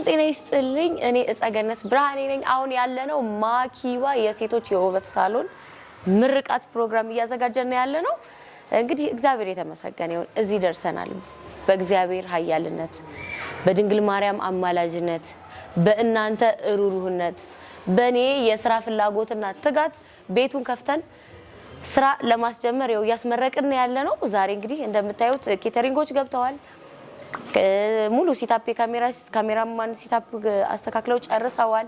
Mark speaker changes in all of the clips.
Speaker 1: ጤና ይስጥልኝ እኔ እጸገነት ብርሃኔ ነኝ አሁን ያለነው ማኪዋ የሴቶች የውበት ሳሎን ምርቃት ፕሮግራም እያዘጋጀን ያለነው እንግዲህ እግዚአብሔር የተመሰገነ ይሁን እዚህ ደርሰናል በእግዚአብሔር ኃያልነት በድንግል ማርያም አማላጅነት በእናንተ እሩሩህነት በኔ የሥራ ፍላጎትና ትጋት ቤቱን ከፍተን ስራ ለማስጀመር ያስመረቅን ያለነው ዛሬ እንግዲህ እንደምታዩት ኬተሪንጎች ገብተዋል ሙሉ ሲታፕ ካሜራማን ሲታፕ አስተካክለው ጨርሰዋል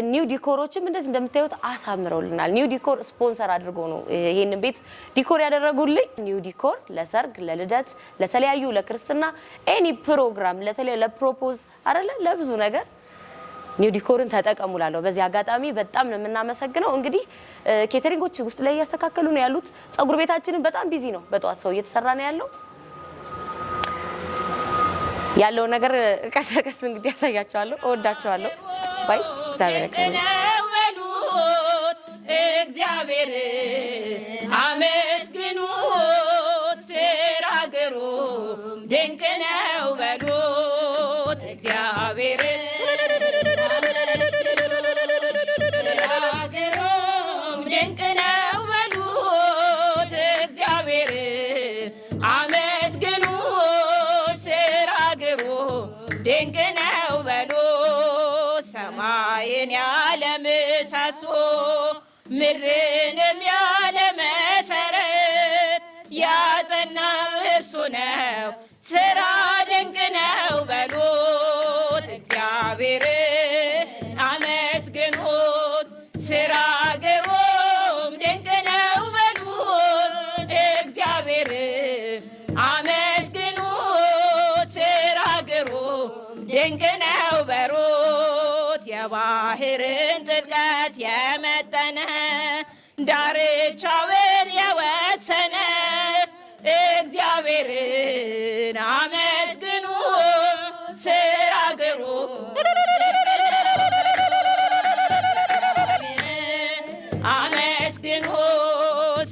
Speaker 1: ኒው ዲኮሮችም እንደምታዩት አሳምረውልናል ኒው ዲኮር ስፖንሰር አድርጎ ነው ይሄንን ቤት ዲኮር ያደረጉልኝ ኒው ዲኮር ለሰርግ ለልደት ለተለያዩ ለክርስትና ኤኒ ፕሮግራም ለፕሮፖዝ አይደለ ለብዙ ነገር ኒው ዲኮርን ተጠቀሙላለሁ በዚህ አጋጣሚ በጣም ነው የምናመሰግነው እንግዲህ ኬተሪንጎች ውስጥ ላይ ያስተካከሉ ነው ያሉት ጸጉር ቤታችንን በጣም ቢዚ ነው በጧት ሰው እየተሰራ ነው ያለው ነገር ቀሰቀስ እንግዲህ ያሳያቸዋለሁ እወዳቸዋለሁ ባይ
Speaker 2: እግዚአብሔር አመስግኑት ስራገሩ ድንቅ ነው በሉት እግዚአብሔር ስራገሩ ድንቅ ነው በሉት እግዚአብሔር አመስግኑት ስራገሩ ድንቅ ነው በሉት ሰማይን ያለ ምሰሶ ምድርንም ያለ መሰረት ያጸናው እርሱ ነው ስራ ድንቅ ነው በሉት እግዚአብሔር አመስግኑት ስራ ግሩም ድንቅ ነው በሉት እግዚአብሔር አመስግኑት ስራ ግሩም ድንቅ ነው በሉት የባህርን ጥልቀት የመጠነ ዳርቻውን የወሰነ እግዚአብሔርን አመስግኑ ስራ ግሩም አመስግኑ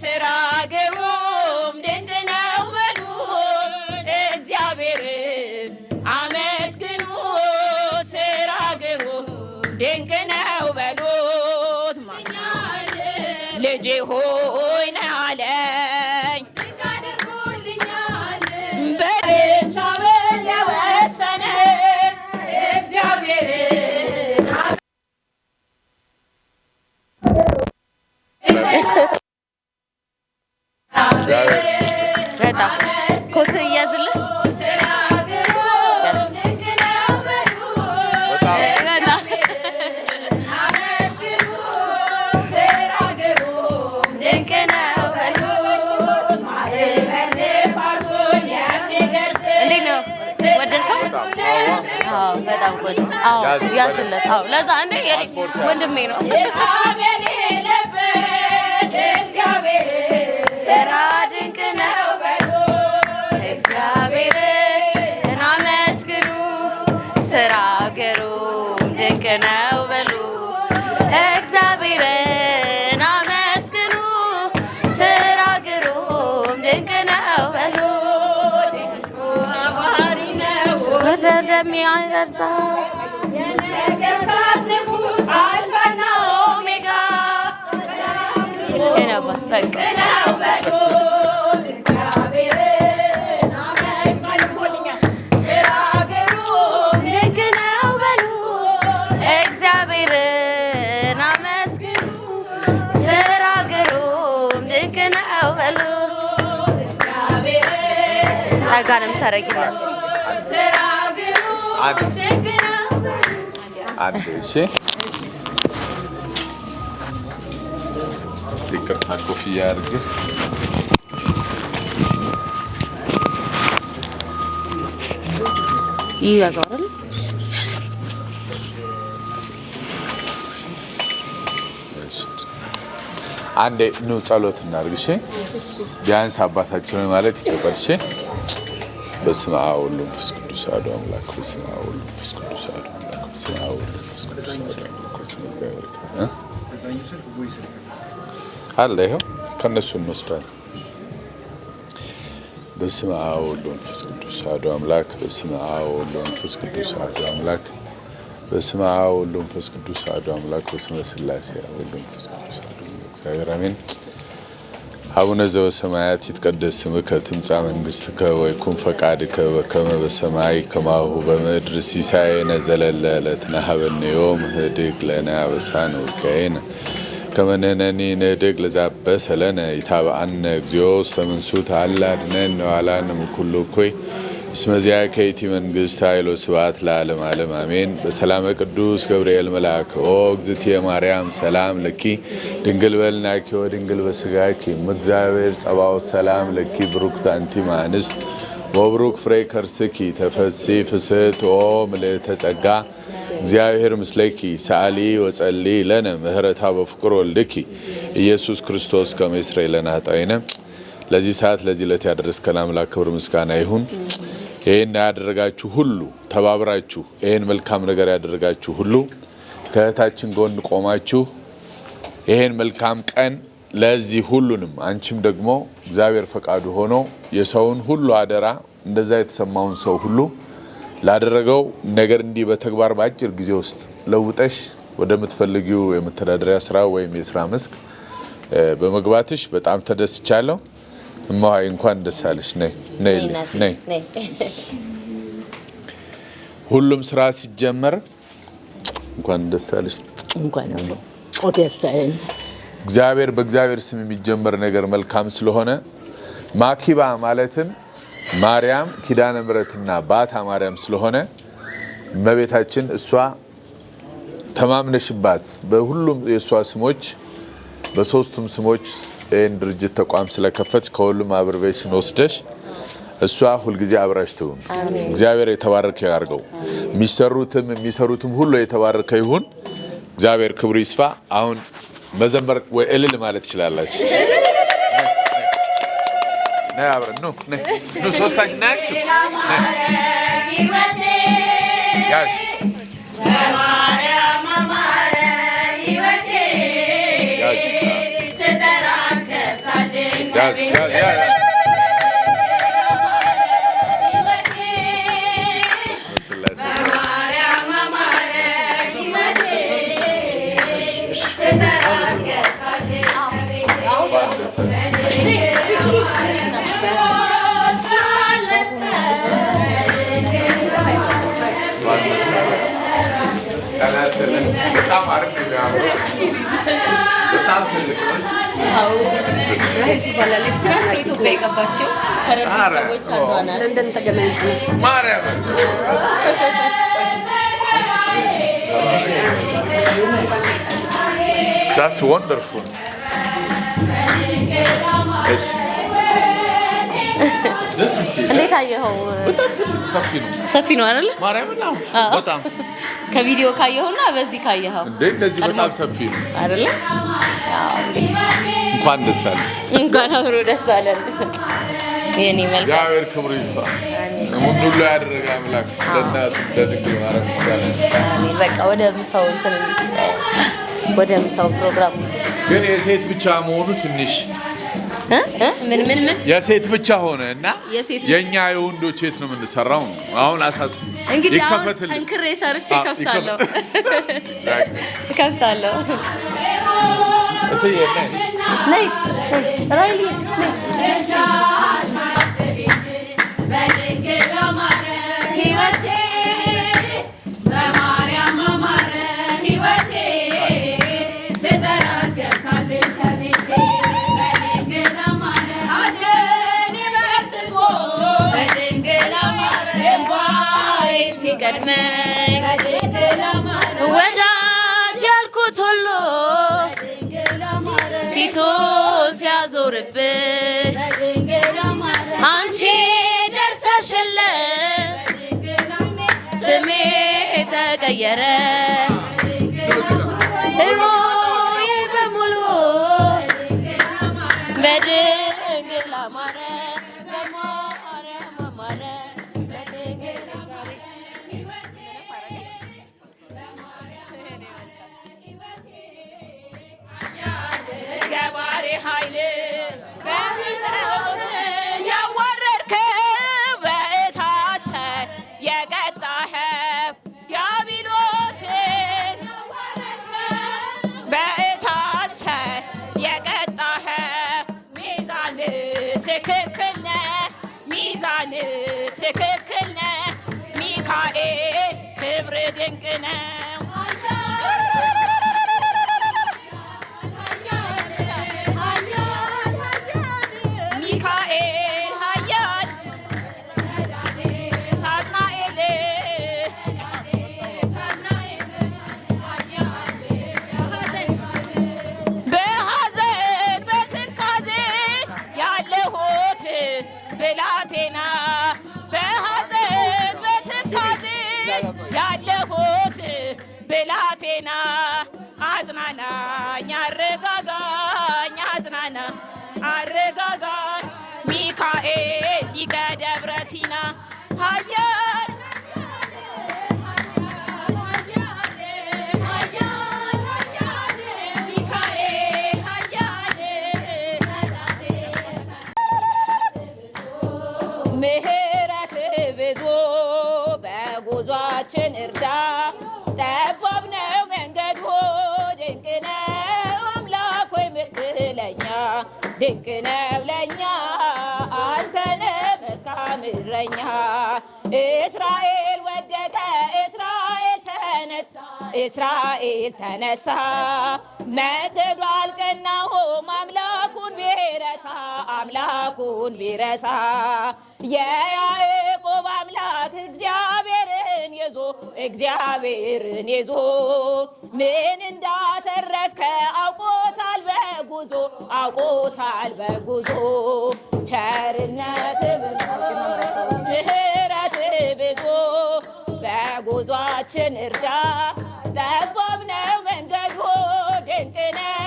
Speaker 2: ስራ ግሩም ድንቅ ነው በሉ እግዚአብሔርን አመስግኑ ስራ ግሩም ድንቅ ነው በሉት ልጄ ሆይ ነህ አለኝ በድርቻውን የወሰነ እግዚአብሔርን
Speaker 1: በጣም ኮት እያዝልህ በጣም ቆንጆ ያስለት ለዛ እንደ ወንድሜ ነው
Speaker 2: እግዚአብሔር ስራ ድንቅ ነው በሉ እግዚአብሔርን አመስግኑ ስራ ግሩም ድንቅ ነው በሉ እግዚአብሔርን አመስግኑ ስራ ግሩም ድንቅ ነው በሉ እንደሚያረዳ የነገሥታት ንጉሥ አልፋና ኦሜጋ በቃ እግዚአብሔርን አመስግኑ ስራ ግሩም ድንቅ ነው በሉ እግዚአብሔርን አመስግኑ ስራ ግሩም ድንቅ ነው በሉ እግዚአብሔርን አጋንም ታረጊለት
Speaker 3: አንድ እሺ ይቅርታ ኮፍያ አድርግ
Speaker 1: ይያዛል
Speaker 3: አንዴ ነው ጸሎት እናድርግ እሺ ቢያንስ አባታችን ማለት ይገባል እሺ በስመ አብ ወወልድ ወመንፈስ ቅዱስ አሐዱ አምላክ በስመ አብ ወወልድ ወመንፈስ ቅዱስ አሐዱ አምላክ በስመ አብ ወወልድ ወመንፈስ ቅዱስ አሐዱ አምላክ በስመ እግዚአብሔር አለ ይኸው ከነሱ እንወስዳለን በስመ አብ ወወልድ ወመንፈስ ቅዱስ አሐዱ አምላክ በስመ አብ ወወልድ ወመንፈስ ቅዱስ አሐዱ አምላክ በስመ አብ ወወልድ ወመንፈስ ቅዱስ አሐዱ አምላክ በስመ ሥላሴ ወወልድ ወመንፈስ ቅዱስ አሐዱ እግዚአብሔር አሜን። አቡነ ዘበሰማያት ይትቀደስ ስምከ ትምጻእ መንግሥትከ ወይኩን ፈቃድከ በከመ በሰማይ ከማሁ በምድር ሲሳየነ ዘለለ ዕለትነ ሀበነ ዮም ህድግ ለነ አበሳነ ወጌጋየነ ከመ ንሕነኒ ንህድግ ለዘአበሰ ለነ ኢታብአነ እግዚኦ ውስተ መንሱት አላ አድኅነነ ወኃላነ እምኩሉ እኩይ እስመ ዚአከ ይእቲ መንግሥት ኃይል ወስብሐት ለዓለመ ዓለም አሜን። በሰላመ ቅዱስ ገብርኤል መልአክ ኦ እግዝእትየ ማርያም ሰላም ለኪ ድንግል በልናኪ ወድንግል በሥጋኪ እምእግዚአብሔር ጸባኦት ሰላም ለኪ ብሩክት አንቲ እምአንስት ወብሩክ ፍሬ ከርስኪ ተፈሥሒ ፍስሕት ኦ ምልዕተ ጸጋ እግዚአብሔር ምስሌኪ ሰአሊ ወጸሊ ለነ ምህረታ በፍቅር ወልድኪ ኢየሱስ ክርስቶስ ከመ ይስረይ ለነ ኃጣውኢነ። ለዚህ ሰዓት ለዚህ ዕለት ያደረስከን አምላክ ክብር ምስጋና ይሁን። ይህን ያደረጋችሁ ሁሉ ተባብራችሁ ይህን መልካም ነገር ያደረጋችሁ ሁሉ ከእህታችን ጎን ቆማችሁ ይህን መልካም ቀን ለዚህ ሁሉንም አንቺም ደግሞ እግዚአብሔር ፈቃዱ ሆኖ የሰውን ሁሉ አደራ እንደዛ የተሰማውን ሰው ሁሉ ላደረገው ነገር እንዲህ በተግባር በአጭር ጊዜ ውስጥ ለውጠሽ ወደምትፈልጊው የመተዳደሪያ ስራ ወይም የስራ መስክ በመግባትሽ በጣም ተደስቻለሁ። እማዬ እንኳን ደስ አለሽ። ነይ። ሁሉም ስራ ሲጀመር እንኳን ደስ አለሽ።
Speaker 4: እንኳን ኦቴስታይን
Speaker 3: እግዚአብሔር በእግዚአብሔር ስም የሚጀመር ነገር መልካም ስለሆነ ማኪባ ማለትም ማርያም ኪዳነ ምሕረትና ባታ ማርያም ስለሆነ እመቤታችን እሷ ተማምነሽባት በሁሉም የእሷ ስሞች በሶስቱም ስሞች ይህን ድርጅት ተቋም ስለከፈት ከሁሉም አብርቬሽን ወስደሽ እሷ ሁልጊዜ አብራሽ ትሁን። እግዚአብሔር የተባረከ ያርገው። የሚሰሩትም ሁሉ የተባረከ ይሁን። እግዚአብሔር ክብሩ ይስፋ። አሁን መዘመር ወይ እልል ማለት ትችላላችሁ። ነይ አብረን ኑ ሶስታችን ናችሁ። ያሽ ያሽ በጣም አሪፍ ነው። በጣም ትልቅ
Speaker 2: ኢትዮጵያ የገባችው ከረጅም ሰዎች አንዷ ናት።
Speaker 3: ማርያም That's wonderful.
Speaker 2: እንዴት አየኸው?
Speaker 3: በጣም ትልቅ
Speaker 2: ሰፊ ነው አይደል?
Speaker 3: ማርያም ነው በጣም
Speaker 2: ከቪዲዮ ካየኸውና በዚህ ካየኸው
Speaker 3: እንደዚህ በጣም ሰፊ ነው
Speaker 2: አይደል?
Speaker 3: እንኳን ደስ አለሽ።
Speaker 2: እንኳን አብሮ ደስ አለን። የኔ መልካም
Speaker 3: እግዚአብሔር ክብሩ ይስፋ። ሁሉ ያደረገ አምላክ ለእናቱ ለድንግል ማርያም ምስጋና።
Speaker 2: አሜን። በቃ ወደ ምሳው ወደ ምሳው ፕሮግራም
Speaker 3: ግን የሴት ብቻ መሆኑ ትንሽ
Speaker 2: ምን
Speaker 3: የሴት ብቻ ሆነ እና የኛ የወንዶች የት ነው የምንሰራው? አሁን አሳስ
Speaker 2: እንግዲህ
Speaker 3: ይከፈትልኝ።
Speaker 2: እንክሬ ሰርቼ ከፍታለሁ። ነይ ራይሊ ሲቀድመኝ ወዳጅ ያልኩት ሁሉ ፊቱን ሲያዞርብኝ አንቺ ደርሰሽልኝ ስሜ ተቀየረ ኑሮዬ በሙሉ በድንግል አማረ በማርያም አማረ ገባሬ ኃይል ያወረድክ በእሳት የቀጣህ ዲያብሎስ
Speaker 5: ትክክል ነህ ሚካኤል ክብር ድንቅ ነው። ሚካኤል ኃያል ሳጥናኤል በሐዘን በትካዜ ያለሁት ብላቴና በሐዘን በትካዜ ያለሁት ብላቴና አጽናናኝ አረጋጋኝ አጽናና አረጋጋኝ ሚካኤል ሊቀ ደብረ ሲና ኃያል ሚካኤል ኃያል ምሕረት ብዙ በጉዟችን እርዳ ጠባብ ነው መንገዱ ድንቅ ነው አምላክ ሆይ ምትለኛ ድንቅ ነው ለኛ አንተነ መልካም እረኛ እስራኤል ወደቀ እስራኤል ተነሳ እስራኤል ተነሳ መንገዱ አልቀናውም አምላኩን ቢረሳ አምላኩን ቢረሳ የያዕቆብ አምላክ እግዚአብሔርን ይዞ እግዚአብሔርን ይዞ ምን እንዳተረፍከ አውቆታል በጉዞ አውቆታል በጉዞ ቸርነት ብዙ ምሕረት ብዙ በጉዟችን እርዳ ጠባብ ነው መንገዱ ድንቅ ነው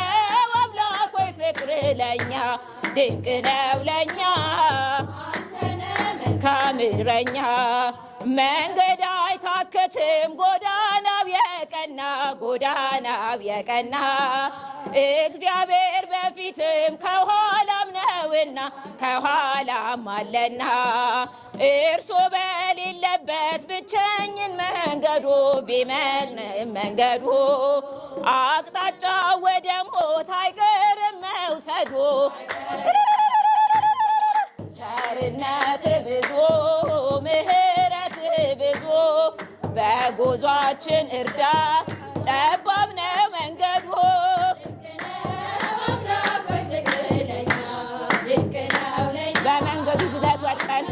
Speaker 5: አምላክ ሆይ ፍቅር ለኛ ድንቅ ነው ለኛ መልካም እረኛ መንገድ አይታከትም ጎዳናው የቀና ጎዳናው የቀና እግዚአብሔር በፊትም ከኋላም ነውና ከኋላም አለና እርሱ በሌለበት ብቸኝን መንገዱ ቢመንም መንገዱ አቅጣጫ ወደ ሞት አይቀርም መውሰዱ ቸርነት ብዙ ምሕረት ብዙ በጉዟችን እርዳ ጠባብ ነው መንገዱ በመንገዱ ዝለት ወድቀን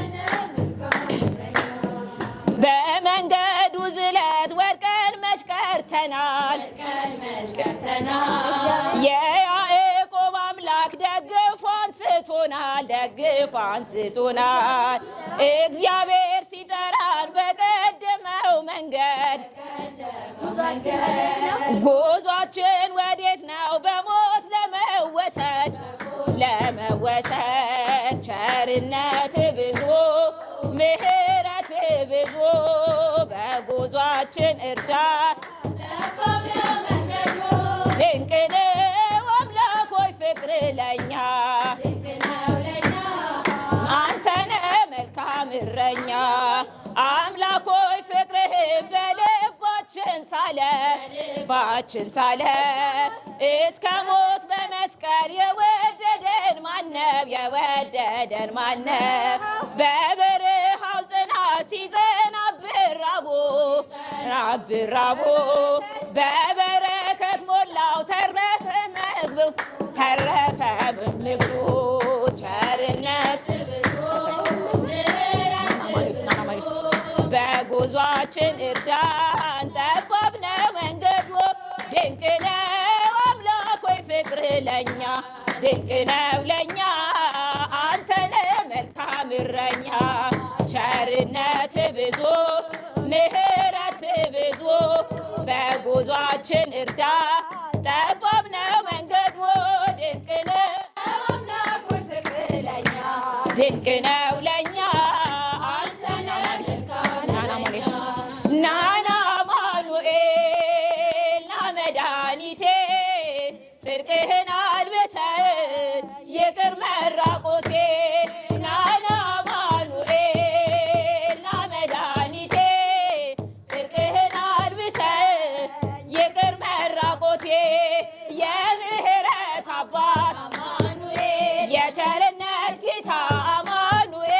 Speaker 5: በመንገዱ ዝለት ወድቀን መሽቀርተናል የያዕቆብ አምላክ ደግፎ አንስቶናል ደግፎ አንስቶናል እግዚአብሔር ሲጠራን በቀደመው መንገድ ጉዟችን ወዴት ነው በሞት ለመወሰድ ለመወሰድ ቸርነት ብዙ ምሕረት ብዙ በጉዟችን እርዳ ድንቅ ነው አምላክ ሆይ ፍቅር ለኛ አንተነ መልካም እረኛ አምላክ ሆይ ፍቅርህን በልባችን ሳለ ባችን ሳለ እስከ ሞት በመስቀል የወደደን ማነው የወደደን ማነው በበረሃው ጽናት ሲዘናብር ራቡ በበረከት ሞላው ተረፈ ምግቡ ቸርነት በጉዟችን እርዳን ጠባብ ነው መንገዱ ድንቅ ነው አምላክ ሆይ ፍቅር ለኛ ድንቅ ነው ለኛ አንተነ መልካም እረኛ ቸርነት ብዙ ምሕረት ብዙ በጉዟችን እርዳ ጠባብ ነው መንገዱ ድንቅ ነው አምላክ ሆይ ፍቅር ለኛ ድንቅ ነው ለኛ ናና አማኑኤል ና መድኃኒቴ ጽድቅህን አልብሰን ይቅር መራቆቴ ናና አማኑኤል ና መድኃኒቴ ጽድቅህን አልብሰን ይቅር መራቆቴ የምህረት አባት የቸርነት ጌታ አማኑኤል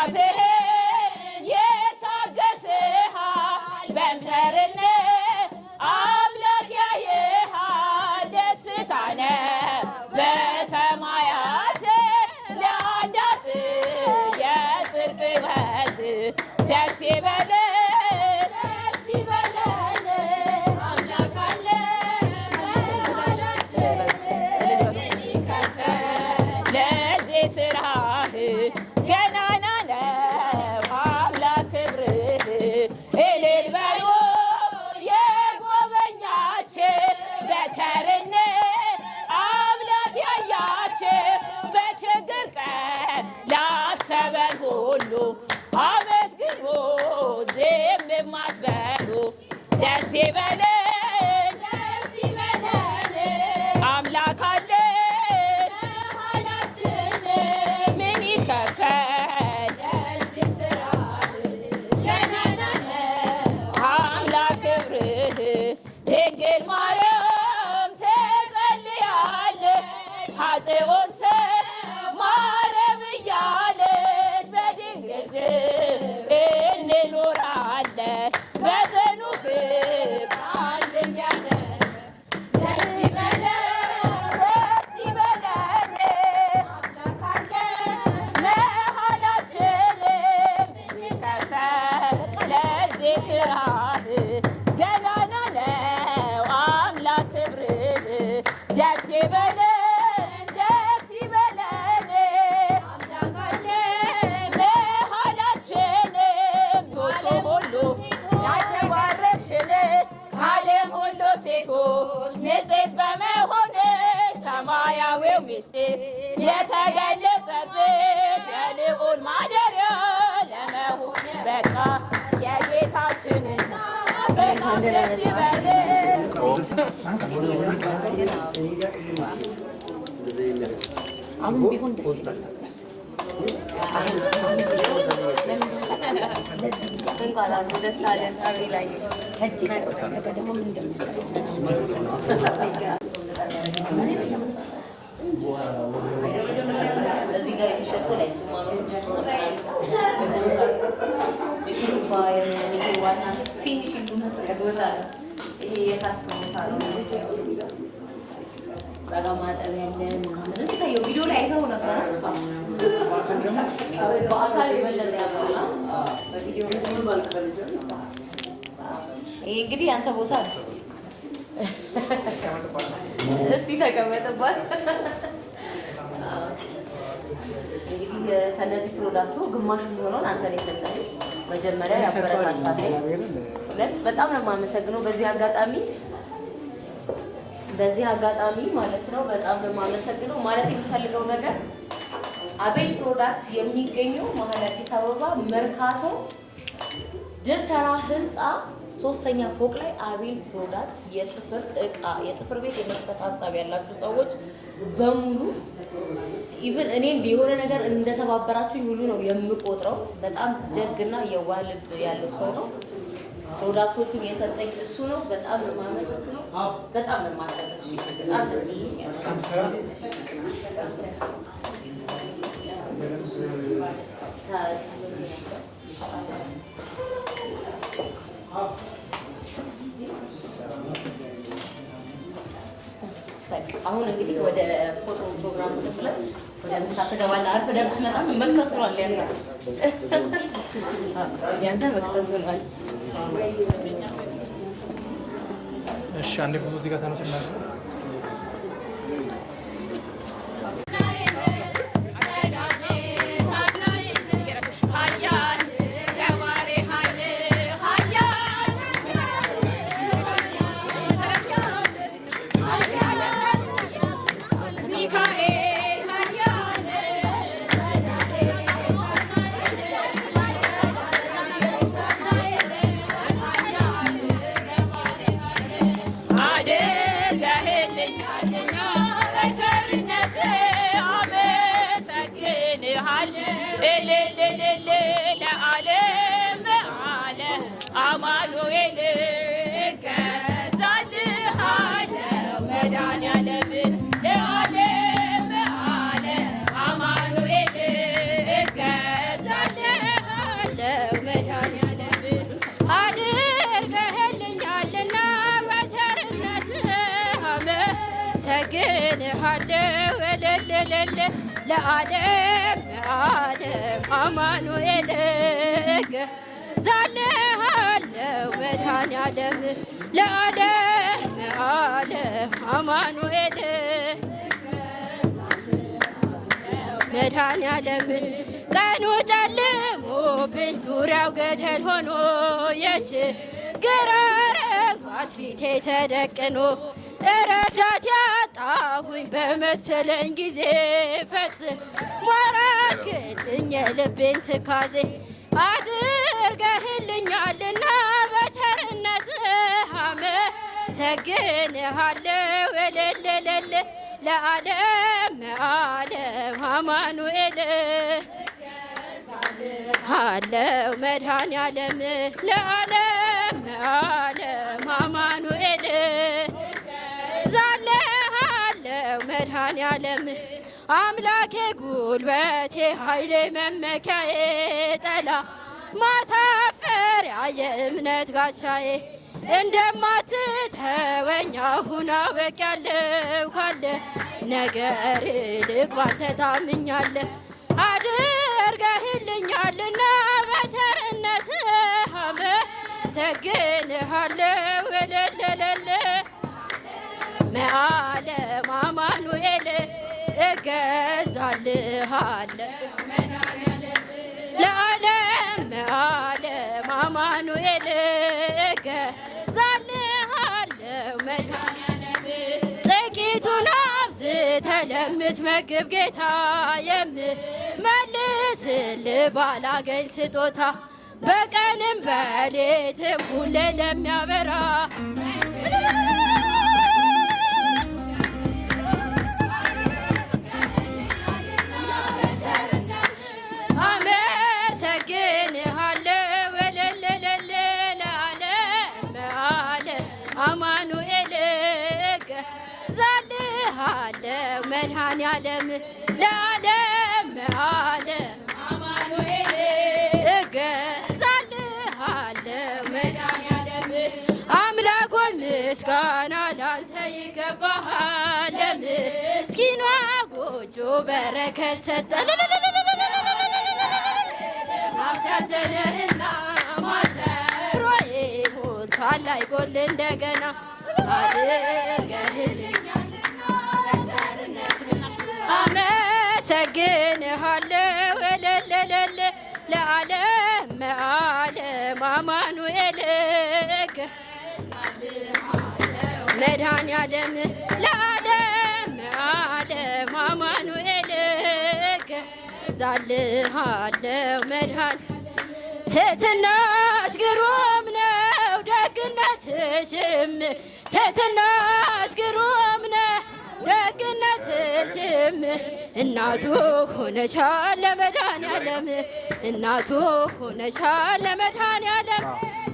Speaker 5: ትካዜህን የታገስሃል በቸርነት አምላክ ያይሃል ደስታ ነው በሰማያት ለአንዳት የጽድቅ ሕይወት ደስ ይበለን አምላክ አለ ለዚህ ስራህ ገናና ነው አምላክ ክብርህ እልል በሉ የጎበኛችን በቸርነት አምላክ ያያችን በችግር ቀን ላሰበን ሁሉ አመስግኑ ዝም የማትበሉ ደስ ይበለን አምላክ አለን ምን ይከፈል አምላክ ክብርህ ድንግል ማርያም ትጸልያለች ኃጥኡን ማረም እያለች በድንግል እንኖራለን በጽኑ ፍቅር አንድ ያለን ደስ ይበለን አምላክ አለን መሃላችንም ይከፈል ለዚህ ስራህ ገናና ነው አምላክ ክብርህ ደስ ይበለን አምላክ አለን መሃላችንም ቶቶ ሁሉ ያተባረክሽን ከዓለም ሁሉ ሴቶች ንጽሕት በመሆንሽ ሰማያዊው ምስጢር የተገለጸብሽ የልዑል ማደሪያ ለመሆን በቃ የጌታችንና በጣም ደስ ይበለን
Speaker 2: አሁን ቢሆን ደስ ይላል። እንኳን አንዱ ደስ አለን። አብሪ ላይ ከጂ ደግሞ ምን እዚህ ጋር የሚሸጡ ላይ ዋና ፊኒሽንግ ቦታ ነው። ይሄ የታስቀምጣ ነው። ዛጋ ማጠብ ያለን ምናምን ታየው ቪዲዮ ላይ አይተው ነበር። በአካል ይበለጥ ያባላ በቪዲዮ ይሄ እንግዲህ አንተ ቦታ ነው። እስቲ ተቀመጥባት። እንግዲህ ከነዚህ ፕሮዳክቱ ግማሹ የሚሆነውን አንተ ላይ ሰጠኝ። መጀመሪያ ያበረታታል። ሁለት በጣም ነው የማመሰግነው በዚህ አጋጣሚ ማለት ነው። በጣም ነው የማመሰግነው። ማለት የምፈልገው ነገር አቤል ፕሮዳክት የሚገኘው መሀል አዲስ አበባ መርካቶ ድር ተራ ህንፃ 3ኛ ፎቅ ላይ አቤል ፕሮዳክት የጥፍር እቃ የጥፍር ቤት የመስጠት ሀሳብ ያላችሁ ሰዎች በሙሉ ኢቭን እኔም የሆነ ነገር እንደተባበራችሁ ሁሉ ነው የምቆጥረው። በጣም ደግና የዋህ ልብ ያለው ሰው ነው። ፕሮዳክቶቹን የሰጠኝ እሱ ነው። በጣም ነው የማመሰግነው። በጣም ነው የማደርግሽ። በጣም ደስ ይላል። አሁን እንግዲህ ወደ ፎቶ ፕሮግራም ብለን ወደ ምሳ ትገባለህ። አርፈህ ደግሞ በጣም መክሰስ ሆኗል። ያንተ መክሰስ ሆኗል።
Speaker 6: እሺ አንዴ ፎቶ እዚህ ጋር ተነሱና
Speaker 5: አድርገህልኛልና በቸርነትህ አመሰግንሃለሁ እልል ለዓለም ዓለም አማኑኤል እገዛልሃለሁ መድኃኔዓለም ለዓለም ዓለም አማኑኤል መድኃኔዓለም ቀኑ ጨልሞብኝ ዙሪያው ገደል ሆኖ የችግር አረንቋት ፊቴ ተደቅኖ ረዳት ያጣሁኝ በመሰለኝ ጊዜ ፈጽሞ አራክልኝ የልቤን ትካዜ አድርገህልኛልና በቸርነትህ አመሰግንሃለሁ እልል ለዓለም ዓለም አማኑኤል አለው መድኃኔዓለም ለዓለም ዓለም አማኑኤል ዛለሃለው መድኃኔዓለም አምላኬ ጉልበቴ ኃይሌ መመኪያዬ ጠላ ማሳፈሪያ የእምነት ጋሻዬ እንደማትተወኝ አሁን አውቄያለሁ ካለ ነገር ይልቅ ባንተ ታምኛለሁ አድርገህልኛልና በቸርነትህ አመሰግንሃለሁ እልል ለዓለም አማኑኤል እገዛልሃለሁ ለዓለም ዓለም አማኑኤል እገዛልሃለሁ መድኃኔዓለም ጥቂቱን አብዝተህ ለምትመግብ ጌታ የምመልስልህ ባላገኝ ስጦታ በቀንም በሌትም ሁሌ ለሚያበራ አማኑኤል እገዛልሃለሁ መድኃኔዓለም ለዓለም ዓለም አማኑኤል እገዛልሃለሁ መድኃኔዓለም አምላክ ሆይ ምስጋና ላንተ ይገባሃል ለምስኪኗ ጎጆ በረከት ሰጠ ማብታተነህና ማሰሮዬ ሞልቷል አይጎል እንደገና አድርገህልኛልና አመሰግንሃለሁ እልል ለዓለም ዓለም አማኑኤል መድኃኔዓለም ለዓለም ዓለም አማኑኤል እገዛልሃለሁ ትሕትናሽ ግሩም ነው ደግነትሽም ትሕትናሽ ግሩም ነው ደግነትሽም እናቱ ሆነሻል ለመድኃኔዓለም እናቱ ሆነሻል ለመድኃኔዓለም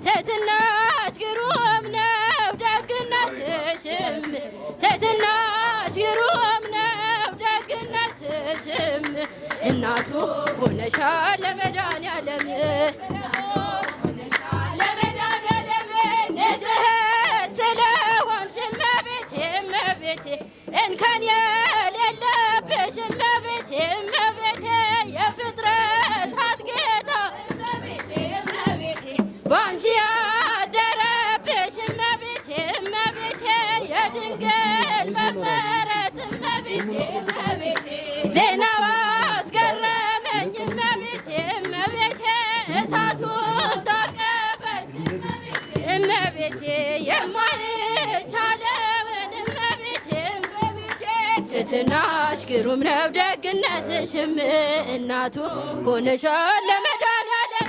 Speaker 5: ትሕትናሽ ግሩም ነው ደግነትሽም ትሕትናሽ ግሩም ነው ደግነትሽም እናቱ ሆነሻል ለመድኃኔዓለም ንጽሕት ስለሆንሽ እመቤቴ እመቤቴ እንከን የሌለብሽ እመቤቴ እመቤቴ የፍጥረታት ጌታ ባንቺ ያደረብሽ እመቤቴ እመቤቴ የድንግል መመረጥ እመቤቴ ዜናዋ አስገረመኝ እመቤቴ እመቤቴ እሳቱን ታቀፈች እመቤቴ የማይቻለውን እመቤቴ ትሕትናሽ ግሩም ነው ደግነትሽም እናቱ ሆነሻል ለመድኃኔዓለም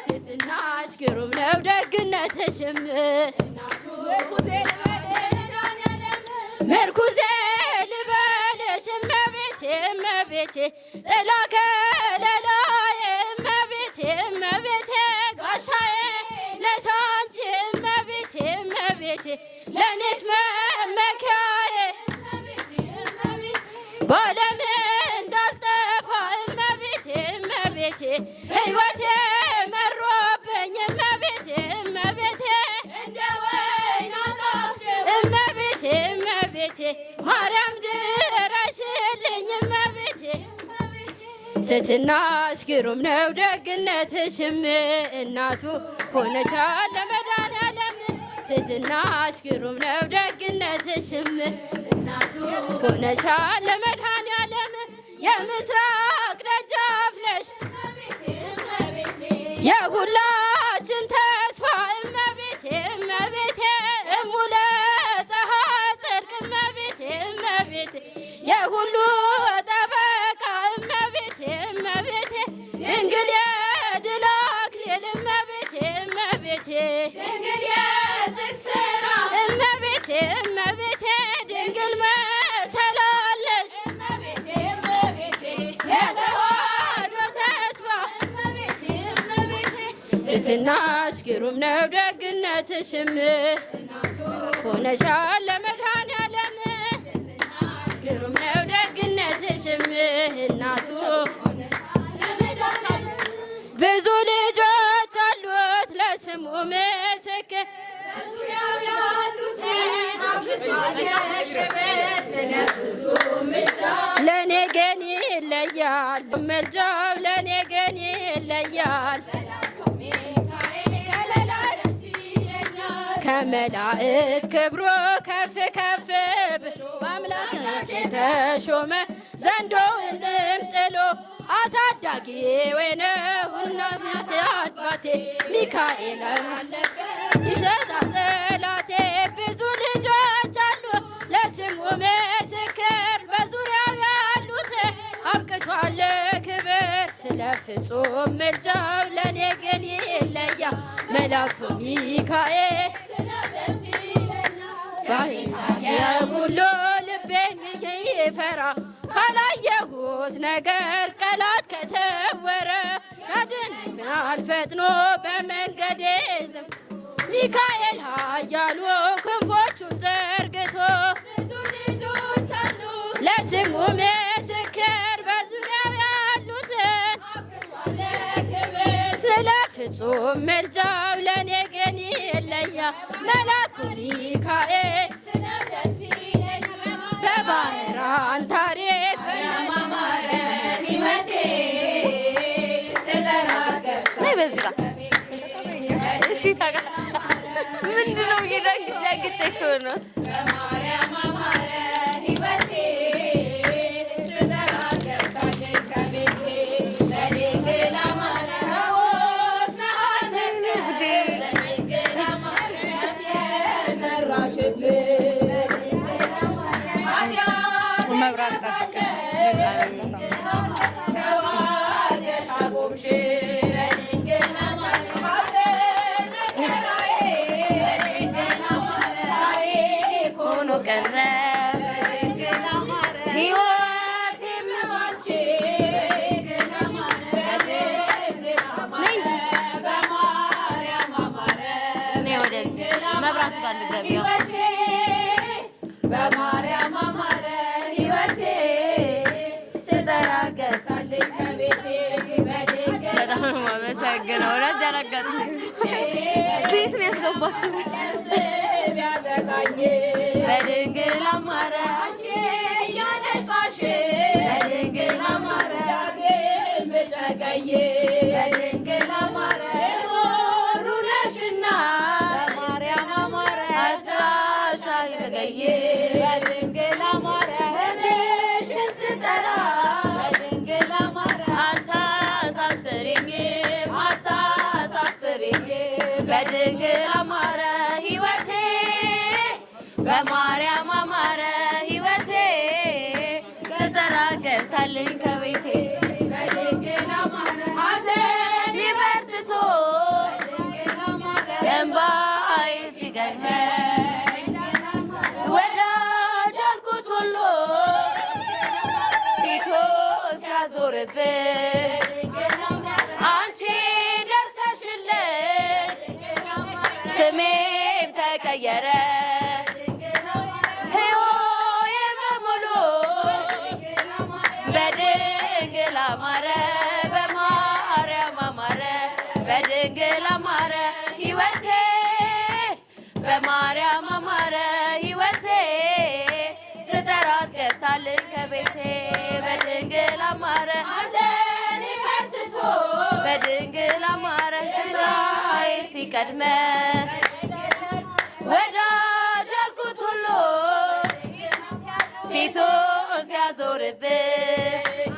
Speaker 5: ትሕትናሽ ግሩም ነው ደግነትሽም ምርኩዜ ልበልሽ እመቤቴ እመቤቴ ጥላ ከለላዬ እመቤቴ እመቤቴ ጋሻዬ ነሽ አንቺ እመቤቴ እመቤቴ ለእኔስ መመኪያዬ በዓለም እንዳልጠፋ እመቤቴ እመቤቴ ሕይወቴ መሮብኝ እመቤቴ ማርያም ድረሽልኝ እመቤቴ ትሕትናሽ ግሩም ነው ደግነትሽም እናቱ ሆነሻል ለመድኃኔዓለም ትሕትናሽ ግሩም ነው ደግነትሽም እናቱ ሆነሻል ለመድኃኔዓለም የምስራቅ ደጃፍ ነሽ የሁላችን ተስፋ እመቤቴ እመቤቴ እሙለ ፀሐይ ጽድቅ እመቤቴ እመቤቴ የሁሉ ጠበቃ እመቤቴ እመቤቴ ድንግል የድል አክሊል እመቤቴ እመቤቴ ድንግል የጽድቅ ሥራ እመቤቴ እመቤቴ ድንግል መሰላለሽ እመቤቴ እመቤቴ የተዋሕዶ ተስፋ ትሕትናሽ ግሩም ነው ደግነትሽም ሆነሻል ለመድኃኔዓለም ግሩም ነው ደግነትሽም እናቱ ብዙ ልጆች አሉት ለስሙ ምስክር በዙሪያው ያሉትን ለእኔ ግን ይለያል ምልጃው ለእኔ ግን ይለያል ከመላእክት ክብሮ ከፍ ከፍ ብሎ በአምላክ የተሾመ ዘንዶውንም ጥሎ አሳዳጊ ወይነውና አባቴ ሚካኤል ይሸጣል ጠላቴ ብዙ ልጆች አሉ ለስሙ ምስክር በዙሪያው ያሉት አብቅቷል ክብር ስለ ፍጹም ምልጃው ለእኔ ግን ይለያል መልአኩ ሚካኤል ሁሉ ልቤን ይፈራ ካላየሁት ነገር ቀላት ከሰወረ ያድነኛል ፈጥኖ በመንገዴ ዝም ሚካኤል ኃያሉ ክንፎቹን ዘርግቶ ለስሙ ምስክር በዙሪያው ያሉትን ስለ ፍጹም ምልጃው ለእኔ ግን ይለያል መልአኩ ሚካኤል በባህራን ታሪክ በማማረ ሕይወቴ
Speaker 1: ምንድነው እየዳግቼ እኮ ነው በማርያም አማረ ሕይወቴ
Speaker 5: በማርያም አማረ ሕይወቴ ስተራገታለኝ ከቤቴ
Speaker 1: በጣም ነው የማመሰግነው። እውነት ደረገጥኩኝ። ቤት ነው ያስገባችሁ።
Speaker 5: ቢያጠቃኝ
Speaker 1: በድንግል አማረ
Speaker 5: ያነጻሽ በድንግል አማረ ዳግም ብጨቀይ በድንግል አማረ ሩነሽና በማርያም አማረ
Speaker 1: አታሻ ይተገየ
Speaker 5: በድንግል አማረ ስምሽን ስጠራ በድንግል አማረ
Speaker 1: አታሳፍሪኝም
Speaker 5: አታሳፍሪኝም
Speaker 1: በድንግል አማረ ሕይወቴ በማርያም አማረ ሕይወቴ ስተራገታለኝ ከቤቴ
Speaker 5: በድንግል አማረ
Speaker 1: ሐዘኔ በርትቶ እንባዬ ሲገድለኝ ወዳጅ አልኩት ሁሉ ፊቱ ሲያዞርብኝ አንቺ ደርሰሽልኝ ስሜም ተቀየረ ሕይወቴ በሙሉ በድንግል አማረ በማርያም አማረ በድንግል አማረ ሕይወቴ በማርያም አማረ ሕይወቴ አማረ በድንግል አማረ እንባዬ ሲቀድመ ወዳጅ ያልኩት ሁሉ ፊቱን ሲያዞርብኝ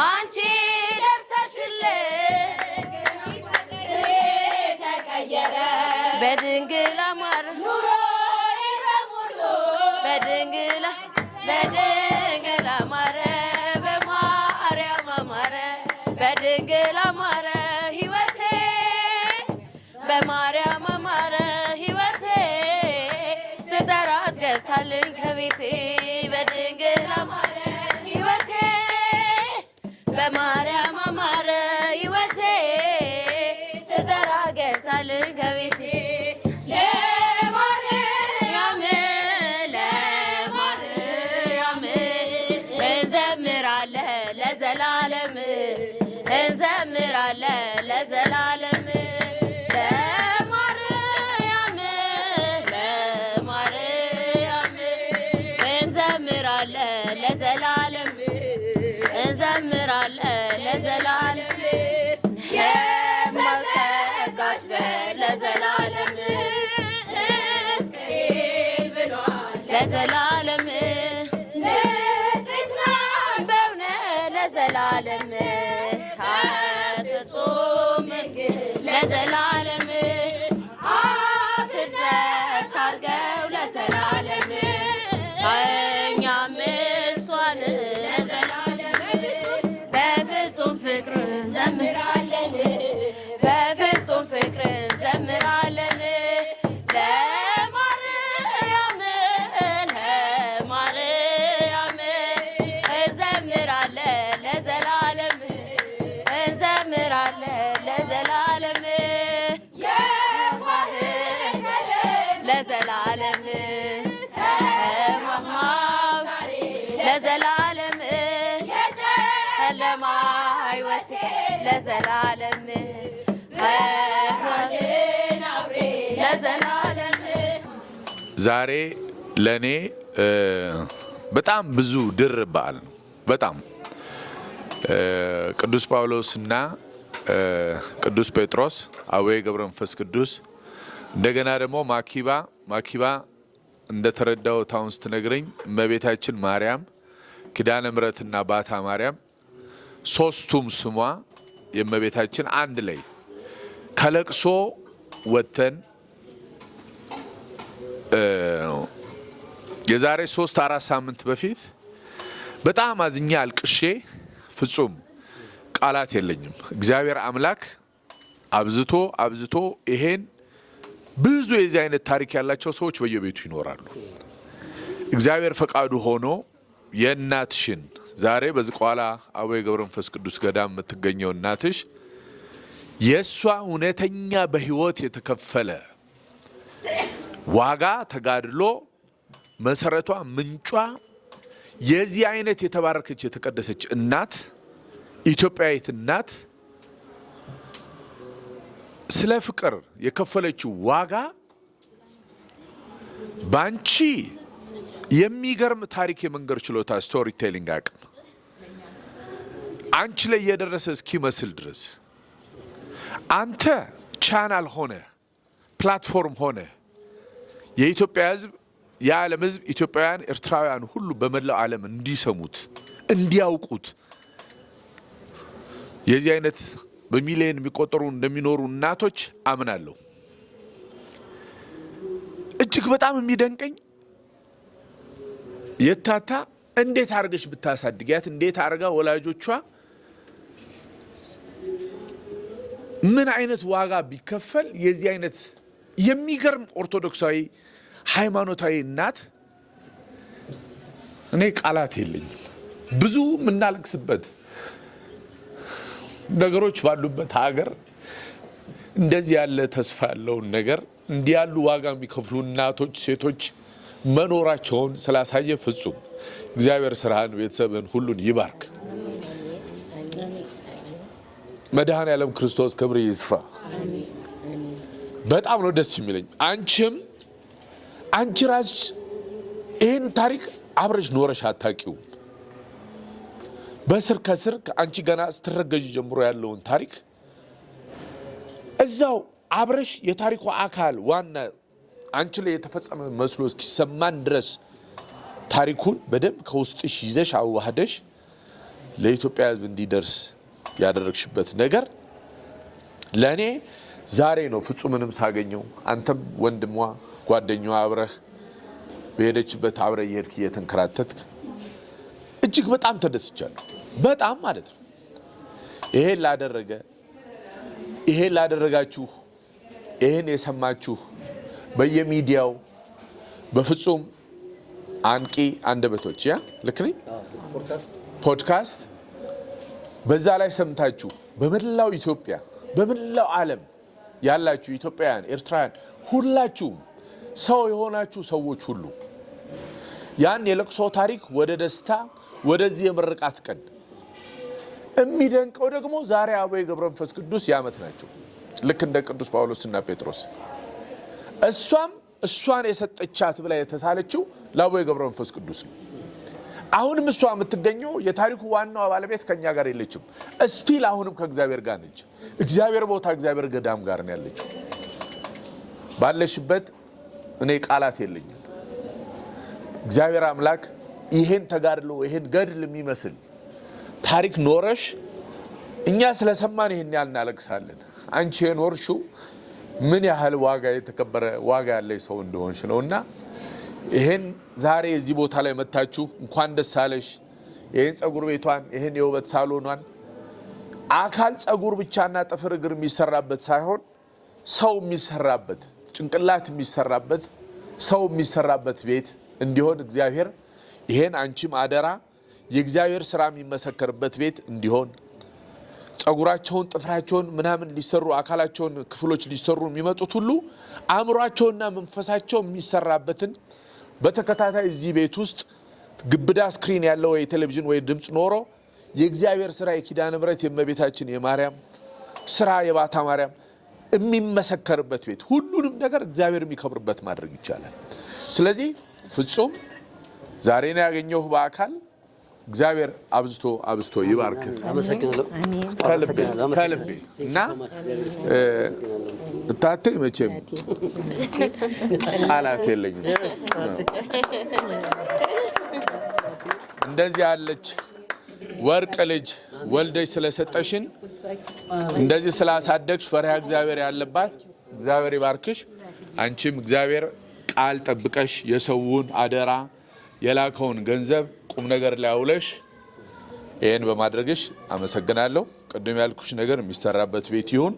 Speaker 1: አንቺ ደርሰሽልኝ ተቀየረ በድንግል አማረ ኑሮዬ በሙሉ በድንግል አማረ በማርያም አማረ በድንግል አማረ ሕይወቴ በማርያም አማረ ሕይወቴ ስጠራት ገብታልኝ ከቤቴ በድንግል አማረ ሕይወቴ በማርያም አማረ ሕይወቴ ስጠራት ገብታልኝ ከቤቴ ለማርያም እንዘምራለን ለዘላለም እንዘምራለን ለዘላለም ለማርያም እንዘምራለን ለዘላለም እንዘምራለን ለዘላለም የማልተጋጭ ለዘላለም እስከኤል ብሏል ለዘላለም ለዘላለም አትጹም ለዘላለም አትድረት አርገው ለዘላለም እኛም እሷን ለዘላለም በፍጹም ፍቅር እንዘምራለን በፍጹም ፍቅር እንዘምራለን ለማርያም እንዘምራለን ለዘላለም እንዘምራለን ለዘላለም ለዘላለም ሰማማው ለዘላለም የጨለማ ሕይወቴ ለዘላለም ለዘላለም
Speaker 3: ዛሬ ለኔ በጣም ብዙ ድር በዓል ነው። በጣም ቅዱስ ጳውሎስና ቅዱስ ጴጥሮስ አቡነ ገብረ መንፈስ ቅዱስ እንደገና ደግሞ ማኪባ እንደተረዳው ታውን ስትነግረኝ እመቤታችን ማርያም ኪዳነ ምሕረትና ባታ ማርያም ሶስቱም ስሟ የእመቤታችን አንድ ላይ ከለቅሶ ወተን የዛሬ 3-4 ሳምንት በፊት በጣም አዝኛ አልቅሼ ፍጹም ቃላት የለኝም። እግዚአብሔር አምላክ አብዝቶ ይሄን ብዙ የዚህ አይነት ታሪክ ያላቸው ሰዎች በየቤቱ ይኖራሉ። እግዚአብሔር ፈቃዱ ሆኖ የእናትሽን ዛሬ በዝቋላ አቡነ ገብረ መንፈስ ቅዱስ ገዳም የምትገኘው እናትሽ የሷ እውነተኛ በህይወት የተከፈለ ዋጋ ተጋድሎ መሰረቷ ምንጯ የዚህ አይነት የተባረከች የተቀደሰች እናት ኢትዮጵያዊት እናት ስለ ፍቅር የከፈለችው ዋጋ ባንቺ የሚገርም ታሪክ የመንገር ችሎታ ስቶሪ ቴሊንግ አቅም አንቺ ላይ የደረሰ እስኪመስል ድረስ አንተ ቻናል ሆነ ፕላትፎርም ሆነ የኢትዮጵያ ሕዝብ የዓለም ሕዝብ ኢትዮጵያውያን ኤርትራውያን ሁሉ በመላው ዓለም እንዲሰሙት እንዲያውቁት የዚህ አይነት በሚሊዮን የሚቆጠሩ እንደሚኖሩ እናቶች አምናለሁ። እጅግ በጣም የሚደንቀኝ የታታ እንዴት አርገሽ ብታሳድጊያት እንዴት አርጋ ወላጆቿ ምን አይነት ዋጋ ቢከፈል የዚህ አይነት የሚገርም ኦርቶዶክሳዊ ሃይማኖታዊ እናት እኔ ቃላት የለኝም። ብዙ የምናለቅስበት ነገሮች ባሉበት ሀገር እንደዚህ ያለ ተስፋ ያለውን ነገር እንዲህ ያሉ ዋጋ የሚከፍሉ እናቶች ሴቶች መኖራቸውን ስላሳየ ፍጹም እግዚአብሔር ስራህን ቤተሰብን ሁሉን ይባርክ። መድኃኔ ዓለም ክርስቶስ ክብር ይስፋ። በጣም ነው ደስ የሚለኝ። አንቺ ራስሽ ይህን ታሪክ አብረሽ ኖረሽ አታውቂውም። በስር ከስር አንቺ ገና ስትረገዥ ጀምሮ ያለውን ታሪክ እዛው አብረሽ የታሪኩ አካል ዋና አንቺ ላይ የተፈጸመ መስሎ እስኪሰማን ድረስ ታሪኩን በደንብ ከውስጥሽ ይዘሽ አዋህደሽ ለኢትዮጵያ ሕዝብ እንዲደርስ ያደረግሽበት ነገር ለኔ ዛሬ ነው ፍጹምንም ሳገኘው አንተም ወንድሟ ጓደኛዋ አብረህ በሄደችበት አብረ ይሄድክ እየተንከራተትክ እጅግ በጣም ተደስቻለሁ። በጣም ማለት ነው። ይሄን ላደረጋችሁ ይሄን የሰማችሁ በየሚዲያው በፍጹም አንቂ አንደበቶች ያ ልክ ነኝ ፖድካስት በዛ ላይ ሰምታችሁ በመላው ኢትዮጵያ በመላው ዓለም ያላችሁ ኢትዮጵያውያን ኤርትራውያን ሁላችሁም ሰው የሆናችሁ ሰዎች ሁሉ ያን የለቅሶ ታሪክ ወደ ደስታ ወደዚህ የምርቃት ቀን የሚደንቀው ደግሞ ዛሬ አቡነ ገብረ መንፈስ ቅዱስ ያመት ናቸው። ልክ እንደ ቅዱስ ጳውሎስና ጴጥሮስ እሷን የሰጠቻት ብላ የተሳለችው ለአቡነ ገብረ መንፈስ ቅዱስ ነው። አሁንም እሷ የምትገኘው የታሪኩ ዋናው ባለቤት ከኛ ጋር የለችም። እስቲል አሁንም ከእግዚአብሔር ጋር ነች። እግዚአብሔር ቦታ እግዚአብሔር ገዳም ጋር ነው ያለችው። ባለሽበት እኔ ቃላት የለኝም። እግዚአብሔር አምላክ ይሄን ተጋድሎ ይሄን ገድል የሚመስል ታሪክ ኖረሽ እኛ ስለሰማን ይሄን ያህል እናለቅሳለን። አንቺ የኖርሽው ምን ያህል ዋጋ የተከበረ ዋጋ ያለሽ ሰው እንደሆንሽ ነውና ይሄን ዛሬ እዚህ ቦታ ላይ መታችሁ እንኳን ደስ አለሽ። ይሄን ጸጉር ቤቷን ይሄን የውበት ሳሎኗን አካል ጸጉር ብቻና ጥፍር እግር የሚሰራበት ሳይሆን ሰው የሚሰራበት ጭንቅላት የሚሰራበት ሰው የሚሰራበት ቤት እንዲሆን እግዚአብሔር ይሄን አንቺም አደራ የእግዚአብሔር ስራ የሚመሰከርበት ቤት እንዲሆን ጸጉራቸውን ጥፍራቸውን ምናምን ሊሰሩ አካላቸውን ክፍሎች ሊሰሩ የሚመጡት ሁሉ አእምሯቸውና መንፈሳቸው የሚሰራበትን በተከታታይ እዚህ ቤት ውስጥ ግብዳ ስክሪን ያለው ወይ ቴሌቪዥን ወይ ድምጽ ኖሮ የእግዚአብሔር ስራ የኪዳነ ምሕረት የእመቤታችን የማርያም ስራ የባታ ማርያም የሚመሰከርበት ቤት ሁሉንም ነገር እግዚአብሔር የሚከብርበት ማድረግ ይቻላል። ስለዚህ ፍጹም ዛሬ ነው ያገኘው በአካል እግዚአብሔር አብዝቶ ይባርክ። አመሰግናለሁ ከልቤ እና እታቴ መቼም ቃላት የለኝም። እንደዚህ ያለች ወርቅ ልጅ ወልደሽ ስለሰጠሽን እንደዚህ ስላሳደግሽ ፈሪሃ እግዚአብሔር ያለባት እግዚአብሔር ይባርክሽ። አንቺም እግዚአብሔር ቃል ጠብቀሽ የሰውን አደራ የላከውን ገንዘብ ቁም ነገር ላይ አውለሽ ይሄን በማድረግሽ አመሰግናለሁ። ቅድም ያልኩሽ ነገር የሚሰራበት ቤት ይሁን።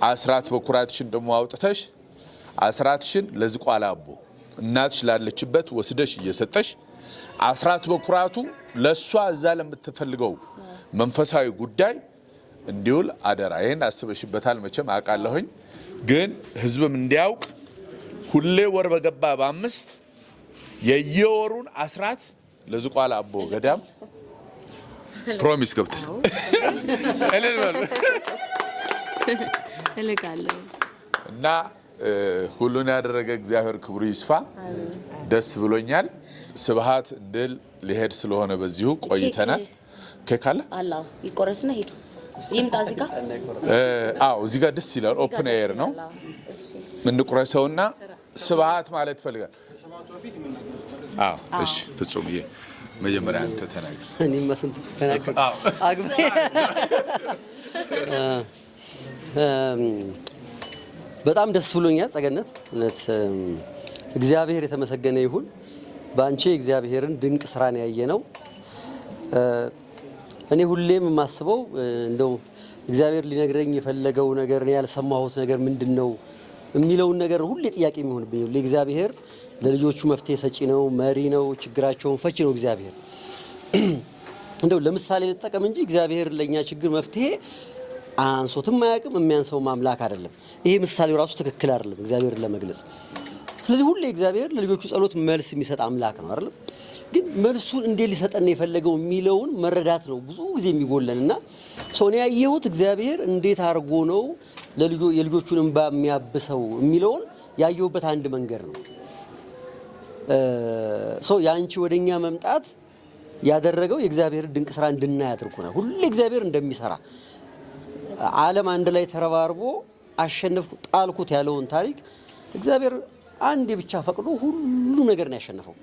Speaker 3: አስራት በኩራትሽን ደግሞ አውጥተሽ አስራትሽን ለዝቋላ አቦ እናትሽ ላለችበት ወስደሽ እየሰጠሽ አስራት በኩራቱ ለሷ እዛ ለምትፈልገው መንፈሳዊ ጉዳይ እንዲውል አደራ። ይሄን አስበሽበታል መቼም አውቃለሁኝ። ግን ህዝብም እንዲያውቅ ሁሌ ወር በገባ በ5 የየወሩን አስራት ለዝቋላ አቦ ገዳም ፕሮሚስ ገብተሽ
Speaker 1: እልካለሁ
Speaker 3: እና ሁሉን ያደረገ እግዚአብሔር ክብሩ ይስፋ። ደስ ብሎኛል። ስብሃት እንድል ሊሄድ ስለሆነ በዚሁ ቆይተናል። ከካለ
Speaker 1: አላህ ይቆረስና ሄዱ ይምጣ እዚህ ጋር
Speaker 3: አዎ እዚህ ጋር ደስ ይላል። ኦፕን ኤር ነው እንቁረሰውና ስብሃት ማለት ፈልጋል። አዎ እሺ ፍጹም ይሄ መጀመሪያ አንተ ተናገር።
Speaker 7: እኔማ ስንት ተናገር አግብ በጣም ደስ ብሎኛል። ጸገነት እውነት እግዚአብሔር የተመሰገነ ይሁን። በአንቺ እግዚአብሔርን ድንቅ ስራ ነው ያየነው። እኔ ሁሌም የማስበው እንደው እግዚአብሔር ሊነግረኝ የፈለገው ነገር ነው ያልሰማሁት ነገር ምንድነው የሚለውን ነገር ሁሌ ጥያቄ የሚሆንብኝ። ለእግዚአብሔር ለልጆቹ መፍትሄ ሰጪ ነው፣ መሪ ነው፣ ችግራቸውን ፈቺ ነው እግዚአብሔር። እንደው ለምሳሌ ልጠቀም እንጂ እግዚአብሔር ለኛ ችግር መፍትሄ አንሶትም አያውቅም፣ የሚያንሰው ማምላክ አይደለም። ይሄ ምሳሌው ራሱ ትክክል አይደለም እግዚአብሔርን ለመግለጽ። ስለዚህ ሁሌ እግዚአብሔር ለልጆቹ ጸሎት መልስ የሚሰጥ አምላክ ነው አይደል? ግን መልሱን እንዴት ሊሰጠን የፈለገው የሚለውን መረዳት ነው ብዙ ጊዜ የሚጎለንና ሶኔ ያየሁት እግዚአብሔር እንዴት አድርጎ ነው የልጆቹን እንባ የሚያብሰው የሚለውን ያየሁበት አንድ መንገድ ነው። ያንቺ ወደኛ መምጣት ያደረገው የእግዚአብሔር ድንቅ ስራ እንድናይ አድርጎናል። ሁሌ እግዚአብሔር እንደሚሰራ ዓለም አንድ ላይ ተረባርቦ አሸነፍኩ ጣልኩት ያለውን ታሪክ እግዚአብሔር አንዴ ብቻ ፈቅዶ ሁሉ ነገር ነው ያሸነፈው።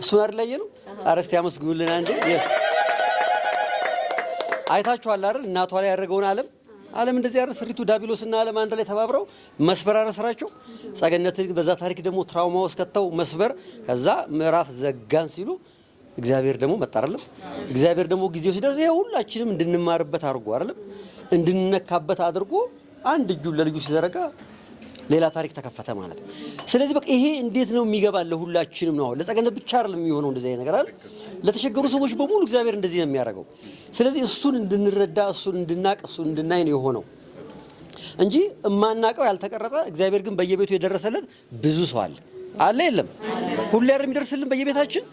Speaker 7: እሱን አይደል ነው አረስቲ ያመስግኑልን አንዴ yes አይታችኋል አይደል እናቷ ላይ ያደረገውን ዓለም እንደዚህ ያረ ስሪቱ ዳቢሎስና ዓለም አንድ ላይ ተባብረው መስበር አረሰራቸው። ጸገነት በዛ ታሪክ ደግሞ ትራውማ ውስጥ ከተው መስበር ከዛ ምዕራፍ ዘጋን ሲሉ እግዚአብሔር ደግሞ መጣ አይደል? እግዚአብሔር ደግሞ ጊዜው ሲደርስ ይሄ ሁላችንም እንድንማርበት አድርጎ አይደል? እንድንነካበት አድርጎ አንድ እጁን ለልጁ ሲዘረጋ ሌላ ታሪክ ተከፈተ ማለት ነው። ስለዚህ በቃ ይሄ እንዴት ነው የሚገባል ለሁላችንም ነው። ለጸገነት ብቻ አይደለም የሚሆነው እንደዚህ አይነት ነገር አይደል? ለተቸገሩ ሰዎች በሙሉ እግዚአብሔር እንደዚህ ነው የሚያደርገው። ስለዚህ እሱን እንድንረዳ እሱን እንድናቅ እሱን እንድናይ ነው የሆነው እንጂ እማናቀው ያልተቀረጸ እግዚአብሔር ግን በየቤቱ የደረሰለት ብዙ ሰው አለ የለም? ሁሉ ያር የሚደርስልን በየቤታችን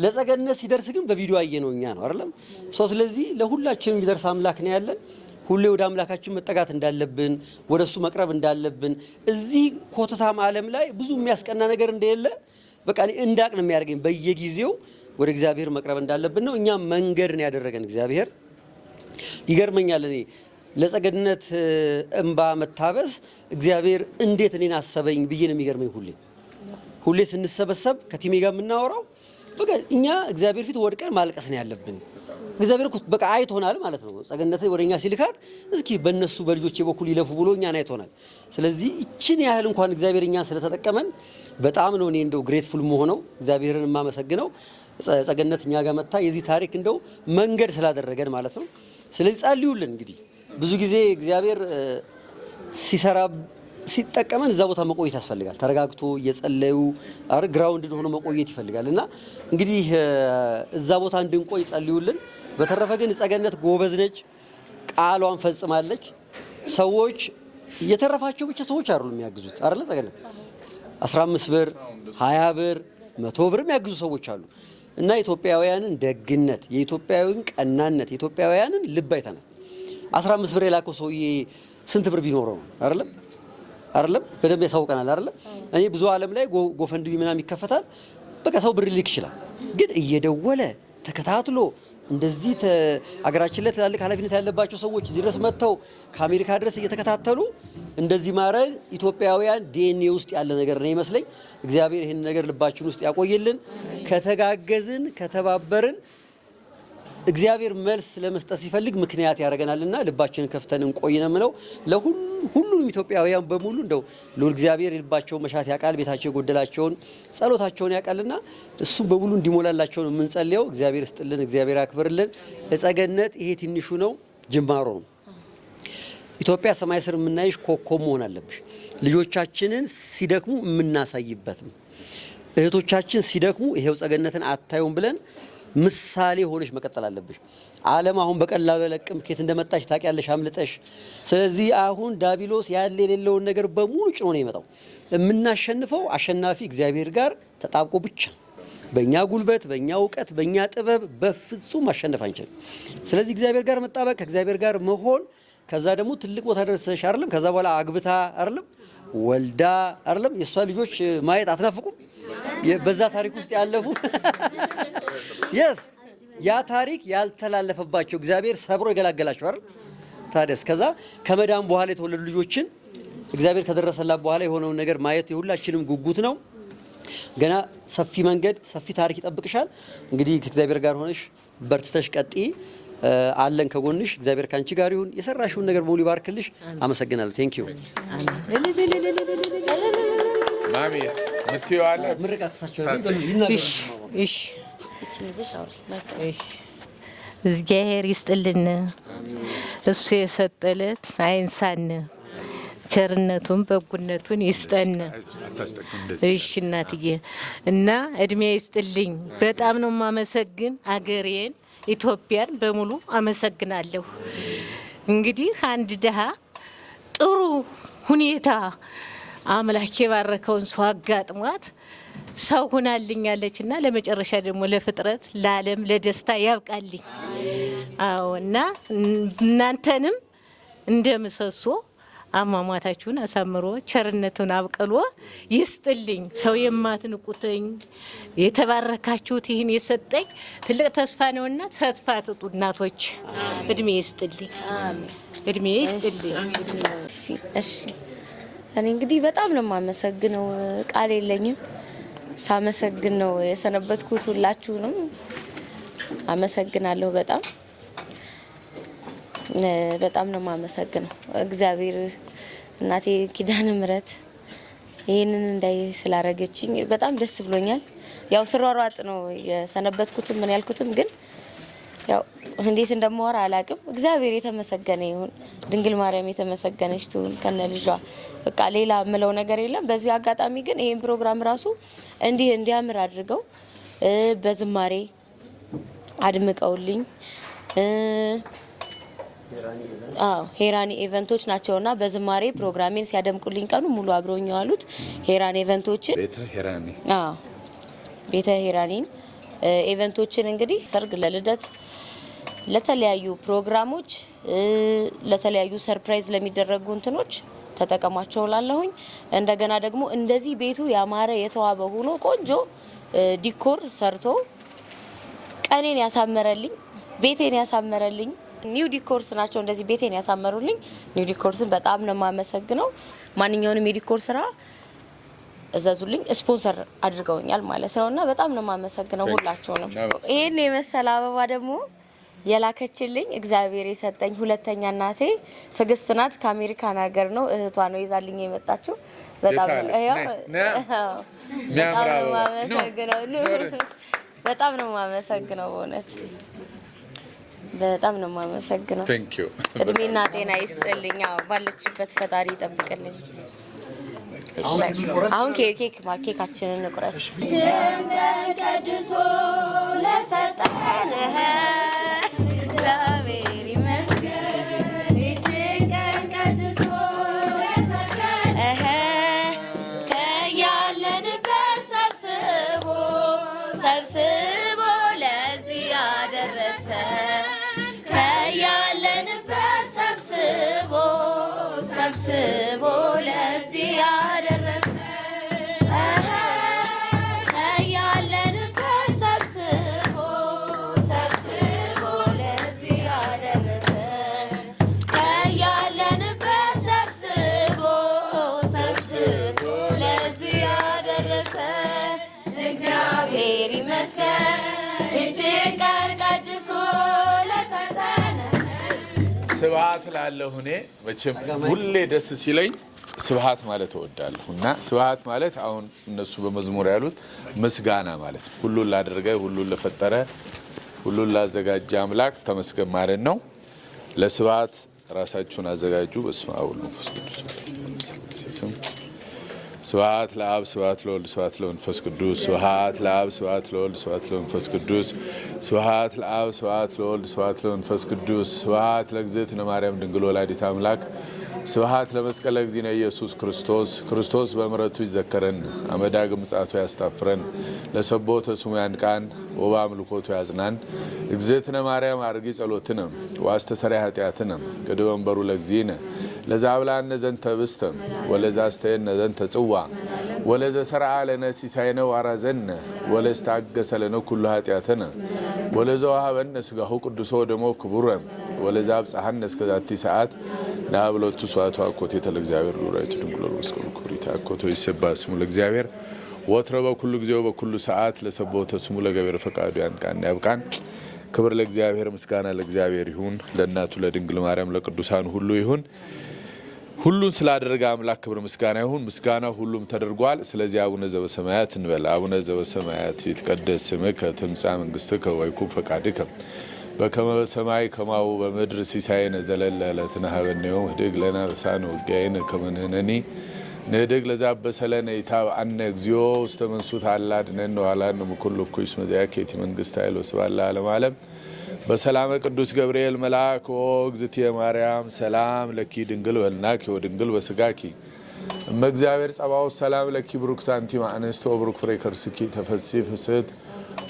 Speaker 7: ለጸገነት ሲደርስ ግን በቪዲዮ አየነው እኛ ነው አይደለም? ስለዚህ ለሁላችንም የሚደርስ አምላክ ነው ያለን። ሁሌ ወደ አምላካችን መጠጋት እንዳለብን ወደሱ መቅረብ እንዳለብን እዚህ ኮተታም ዓለም ላይ ብዙ የሚያስቀና ነገር እንደሌለ በቃ እንዳቅ ነው የሚያደርገኝ። በየጊዜው ወደ እግዚአብሔር መቅረብ እንዳለብን ነው። እኛ መንገድ ነው ያደረገን እግዚአብሔር። ይገርመኛል እኔ ለጸገነት እንባ መታበስ እግዚአብሔር እንዴት እኔን አሰበኝ ብዬ ነው የሚገርመኝ። ሁሌ ስንሰበሰብ ከቲሜ ጋር የምናወራው በቃ እኛ እግዚአብሔር ፊት ወድቀን ማልቀስ ነው ያለብን። እግዚአብሔር እኮ በቃ አይቶናል ማለት ነው። ጸገነት ወደኛ ሲልካት እስኪ በእነሱ በልጆቼ በኩል ይለፉ ብሎ እኛን አይቶናል። ስለዚህ እቺን ያህል እንኳን እግዚአብሔር እኛን ስለተጠቀመን በጣም ነው እኔ እንደው ግሬትፉል መሆነው እግዚአብሔርን የማመሰግነው። ጸገነት እኛ ጋር መጣ የዚህ ታሪክ እንደው መንገድ ስላደረገን ማለት ነው። ስለዚህ ጸልዩልን። እንግዲህ ብዙ ጊዜ እግዚአብሔር ሲሰራ ሲጠቀመን እዛ ቦታ መቆየት ያስፈልጋል። ተረጋግቶ እየጸለዩ ግራውንድ ሆኖ መቆየት ይፈልጋል እና እንግዲህ እዛ ቦታ እንድንቆይ ጸልዩልን። በተረፈ ግን ጸገነት ጎበዝ ነች፣ ቃሏን ፈጽማለች። ሰዎች የተረፋቸው ብቻ ሰዎች አይደሉም የሚያግዙት አይደል? ጸገነት 15 ብር 20 ብር 100 ብር የሚያግዙ ሰዎች አሉ እና ኢትዮጵያውያንን ደግነት፣ የኢትዮጵያዊን ቀናነት፣ የኢትዮጵያውያንን ልብ አይተናል። 15 ብር የላከው ሰውዬ ስንት ብር ቢኖረው ነው አይደለም? በደንብ ያሳውቀናል አይደለም? እኔ ብዙ ዓለም ላይ ጎፈንድሚ ምናምን ይከፈታል። በቃ ሰው ብር ሊክ ይችላል። ግን እየደወለ ተከታትሎ እንደዚህ አገራችን ላይ ትላልቅ ኃላፊነት ያለባቸው ሰዎች እዚህ ድረስ መጥተው ከአሜሪካ ድረስ እየተከታተሉ እንደዚህ ማድረግ ኢትዮጵያውያን ዲኤንኤ ውስጥ ያለ ነገር ነው ይመስለኝ። እግዚአብሔር ይህን ነገር ልባችን ውስጥ ያቆይልን። ከተጋገዝን ከተባበርን እግዚአብሔር መልስ ለመስጠት ሲፈልግ ምክንያት ያደርገናልና ልባችንን ከፍተን እንቆይ ነው የምለው። ለሁሉም ኢትዮጵያውያን በሙሉ እንደው ለሁሉ እግዚአብሔር ልባቸው መሻት ያውቃል፣ ቤታቸው የጎደላቸውን ጸሎታቸውን ያውቃልና እሱም በሙሉ እንዲሞላላቸው ነው የምንጸልየው። እግዚአብሔር ይስጥልን፣ እግዚአብሔር ያክብርልን። ጸገነት ይሄ ትንሹ ነው፣ ጅማሮ ነው። ኢትዮጵያ ሰማይ ስር የምናይሽ ኮከብ መሆን አለብሽ። ልጆቻችንን ሲደክሙ የምናሳይበት እህቶቻችን ሲደክሙ ይሄው ጸገነትን አታዩም ብለን ምሳሌ ሆነሽ መቀጠል አለብሽ። ዓለም አሁን በቀላሉ ለቅም ከት እንደመጣሽ ታውቂያለሽ አምልጠሽ። ስለዚህ አሁን ዳቢሎስ ያለ የሌለውን ነገር በሙሉ ጭኖ ነው የመጣው። የምናሸንፈው አሸናፊ እግዚአብሔር ጋር ተጣብቆ ብቻ። በእኛ ጉልበት፣ በእኛ እውቀት፣ በእኛ ጥበብ በፍጹም ማሸነፍ አንችልም። ስለዚህ እግዚአብሔር ጋር መጣበቅ፣ ከእግዚአብሔር ጋር መሆን፣ ከዛ ደግሞ ትልቅ ቦታ ደርሰሽ አይደለም ከዛ በኋላ አግብታ አይደለም ወልዳ አይደለም የሷ ልጆች ማየት አትናፍቁም? በዛ ታሪክ ውስጥ ያለፉ yes ያ ታሪክ ያልተላለፈባቸው እግዚአብሔር ሰብሮ ይገላገላቸው አይደል? ታዲያስ ከዛ ከመዳን በኋላ የተወለዱ ልጆችን እግዚአብሔር ከደረሰላት በኋላ የሆነውን ነገር ማየት የሁላችንም ጉጉት ነው። ገና ሰፊ መንገድ ሰፊ ታሪክ ይጠብቅሻል። እንግዲህ ከእግዚአብሔር ጋር ሆነሽ በርትተሽ ቀጥይ። አለን ከጎንሽ። እግዚአብሔር ካንቺ ጋር ይሁን። የሰራሽውን ነገር ሙሉ ይባርክልሽ። አመሰግናለሁ። ቴንክ ዩ
Speaker 3: ማሚ ምትዩ አለ
Speaker 7: ምርቃት ሳቸው
Speaker 4: እሺ እግዚአብሔር ይስጥልን። እሱ የሰጠለት አይንሳን፣ ቸርነቱን በጎነቱን ይስጠን። እሺ እናትዬ እና እድሜ ይስጥልኝ። በጣም ነው የማመሰግን። አገሬን ኢትዮጵያን በሙሉ አመሰግናለሁ። እንግዲህ አንድ ደሃ ጥሩ ሁኔታ አምላክ የባረከውን ሰው አጋጥሟት ሰው ሆናልኛለችና ለመጨረሻ ደግሞ ለፍጥረት ለዓለም ለደስታ ያብቃልኝ። አዎ እና እናንተንም እንደምሰሶ አሟሟታችሁን አሳምሮ ቸርነቱን አብቅሎ ይስጥልኝ። ሰው የማትንቁትኝ የተባረካችሁት ይህን የሰጠኝ ትልቅ ተስፋ ነውና ተስፋ ትጡ እናቶች። እድሜ ይስጥልኝ፣ እድሜ ይስጥልኝ።
Speaker 1: እሺ እኔ እንግዲህ በጣም ነው የማመሰግነው፣ ቃል የለኝም። ሳመሰግን ነው የሰነበትኩት። ሁላችሁንም አመሰግናለሁ። በጣም ነው የማመሰግነው። እግዚአብሔር እናቴ ኪዳነ ምሕረት ይሄንን እንዳይ ስላረገችኝ በጣም ደስ ብሎኛል። ያው ስሯሯጥ ነው የሰነበትኩትም ምን ያልኩትም፣ ግን ያው እንዴት እንደማወራ አላቅም። እግዚአብሔር የተመሰገነ ይሁን፣ ድንግል ማርያም የተመሰገነች ትሁን ከነ ልጇ። በቃ ሌላ ምለው ነገር የለም። በዚህ አጋጣሚ ግን ይሄን ፕሮግራም ራሱ እንዲያምር አድርገው በዝማሬ አድምቀውልኝ ሄራኒ ኢቨንቶች ናቸውና በዝማሬ ፕሮግራሜን ሲያደምቁልኝ ቀኑ ሙሉ አብረውኝ ያሉት ሄራኒ ኢቨንቶችን ቤተ ሄራኒን ኢቨንቶችን እንግዲህ ሰርግ፣ ለልደት፣ ለተለያዩ ፕሮግራሞች፣ ለተለያዩ ሰርፕራይዝ ለሚደረጉ እንትኖች ተጠቀማቸው ላለሁኝ። እንደገና ደግሞ እንደዚህ ቤቱ ያማረ የተዋበ ሆኖ ቆንጆ ዲኮር ሰርቶ ቀኔን ያሳመረልኝ፣ ቤቴን ያሳመረልኝ ኒው ዲኮርስ ናቸው እንደዚህ ቤቴን ያሳመሩልኝ። ኒው ዲኮርስን በጣም ነው የማመሰግነው። ማንኛውንም የዲኮር ስራ እዘዙልኝ፣ ስፖንሰር አድርገውኛል ማለት ነውና በጣም ነው የማመሰግነው ሁላችሁንም። ይሄን የመሰለ አበባ ደግሞ የላከችልኝ እግዚአብሔር የሰጠኝ ሁለተኛ እናቴ ትዕግስት ናት። ከአሜሪካን ሀገር ነው፣ እህቷ ነው ይዛልኝ የመጣችው። በጣም ነው የማመሰግነው በእውነት በጣም ነው የማመሰግነው። እድሜና ጤና ይስጥልኝ። ባለችበት ፈጣሪ ይጠብቅልኝ። አሁን ኬካችንን እንቁረስ።
Speaker 2: ቀድሶ ለሰጠን እግዚአብሔር ይመስገን። ይህችን ቀን ቀድሶ ለሰጠን ከያለንበት ሰብስቦ ለዚህ ያደረሰን ከያለንበት ሰብስቦ ለዚህ ያደረሰን ከያለንበት ሰብስቦ ለዚህ ያደረሰን ከያለንበት ሰብስቦ ለዚህ ያደረሰን እግዚአብሔር ይመስገን። ይህችን ቀን ቀድሶ ለሰጠን
Speaker 3: ስብሐት ላለሁ እኔ መቼም ሁሌ ደስ ሲለኝ ስብሐት ማለት እወዳለሁ እና ስብሐት ማለት አሁን እነሱ በመዝሙር ያሉት ምስጋና ማለት ነው። ሁሉን ላደረገ፣ ሁሉን ለፈጠረ፣ ሁሉን ላዘጋጀ አምላክ ተመስገን ማለት ነው። ለስብሐት ራሳችሁን አዘጋጁ። በስመ አብ ወወልድ ወመንፈስ ቅዱስ ስብሐት ለአብ ስብሐት ለወልድ ስብሐት ለመንፈስ ቅዱስ ስብሐት ለአብ ስብሐት ለወልድ ስብሐት ለመንፈስ ቅዱስ ስብሐት ለአብ ስብሐት ለወልድ ስብሐት ለመንፈስ ቅዱስ ስብሐት ለእግዝእትነ ማርያም ድንግል ወላዲተ አምላክ ስብሐት ለመስቀለ እግዚእነ ኢየሱስ ክርስቶስ በምሕረቱ ይዘከረን አመዳግም ምጽአቱ ያስታፍረን ለሰቦተ ስሙ ያንቃን ወበአምልኮቱ ያጽናን እግዝእትነ ማርያም አርጊ ጸሎትነ ወአስተሰሪያ ኃጢአትነ ቅድመ መንበሩ ለእግዚእነ ለዛብላነ ዘንተ ብስተ ወለዛስተየነ ዘንተ ጽዋ ወለዘሰርዓ ለነ ሲሳይነ ወአራዘነ ወለስታገሰ ለነ ኩሉ ኃጢአትነ ወለዘወሀበነ ሥጋሁ ቅዱሶ ወደሞ ክቡረ ወለዘአብጽሐነ እስከ ዛቲ ሰዓት ናብሎቱ ስዋዕቱ አኮቴተ ለእግዚአብሔር ሉራይቱ ድንግሎ መስቀሉ ክብሪታ አኮቶ ይሰብሐ ስሙ ለእግዚአብሔር ወትረ በኩሉ ጊዜው በኩሉ ሰዓት ለሰቦተ ስሙ ለእግዚአብሔር ፈቃዱ ያንቃን ያብቃን። ክብር ለእግዚአብሔር፣ ምስጋና ለእግዚአብሔር ይሁን፣ ለእናቱ ለድንግል ማርያም ለቅዱሳን ሁሉ ይሁን። ሁሉን ስላደረገ አምላክ ክብር ምስጋና ይሁን። ምስጋና ሁሉም ተደርጓል። ስለዚህ አቡነ ዘበሰማያት እንበል። አቡነ ዘበሰማያት ይትቀደስ ስምከ ትምጻእ መንግሥትከ ወይኩን ፈቃድከ በከመ በሰማይ ከማሁ በምድር ሲሳየነ ዘለለ ዕለትነ ሀበነ ዮም ህድግ ለነ አበሳነ ወጌጋየነ ከመ ንሕነኒ ንህድግ ለዘአበሰለነ ኢታብአነ እግዚኦ ውስተ መንሱት አላ አድኅነነ ወኃላነ እምኩሉ እኩይ እስመ ዚአከ መንግሥተ ኃይል ወስብሐት ለዓለመ ዓለም። በሰላመ ቅዱስ ገብርኤል መልአክ ኦ እግዝእትየ ማርያም ሰላም ለኪ ድንግል በልናኪ ወድንግል በስጋኪ እመ እግዚአብሔር ጸባኦት ሰላም ለኪ ብሩክት አንቲ እምአንስት ወብሩክ ፍሬ ከርስኪ ተፈሥሒ ፍስሕት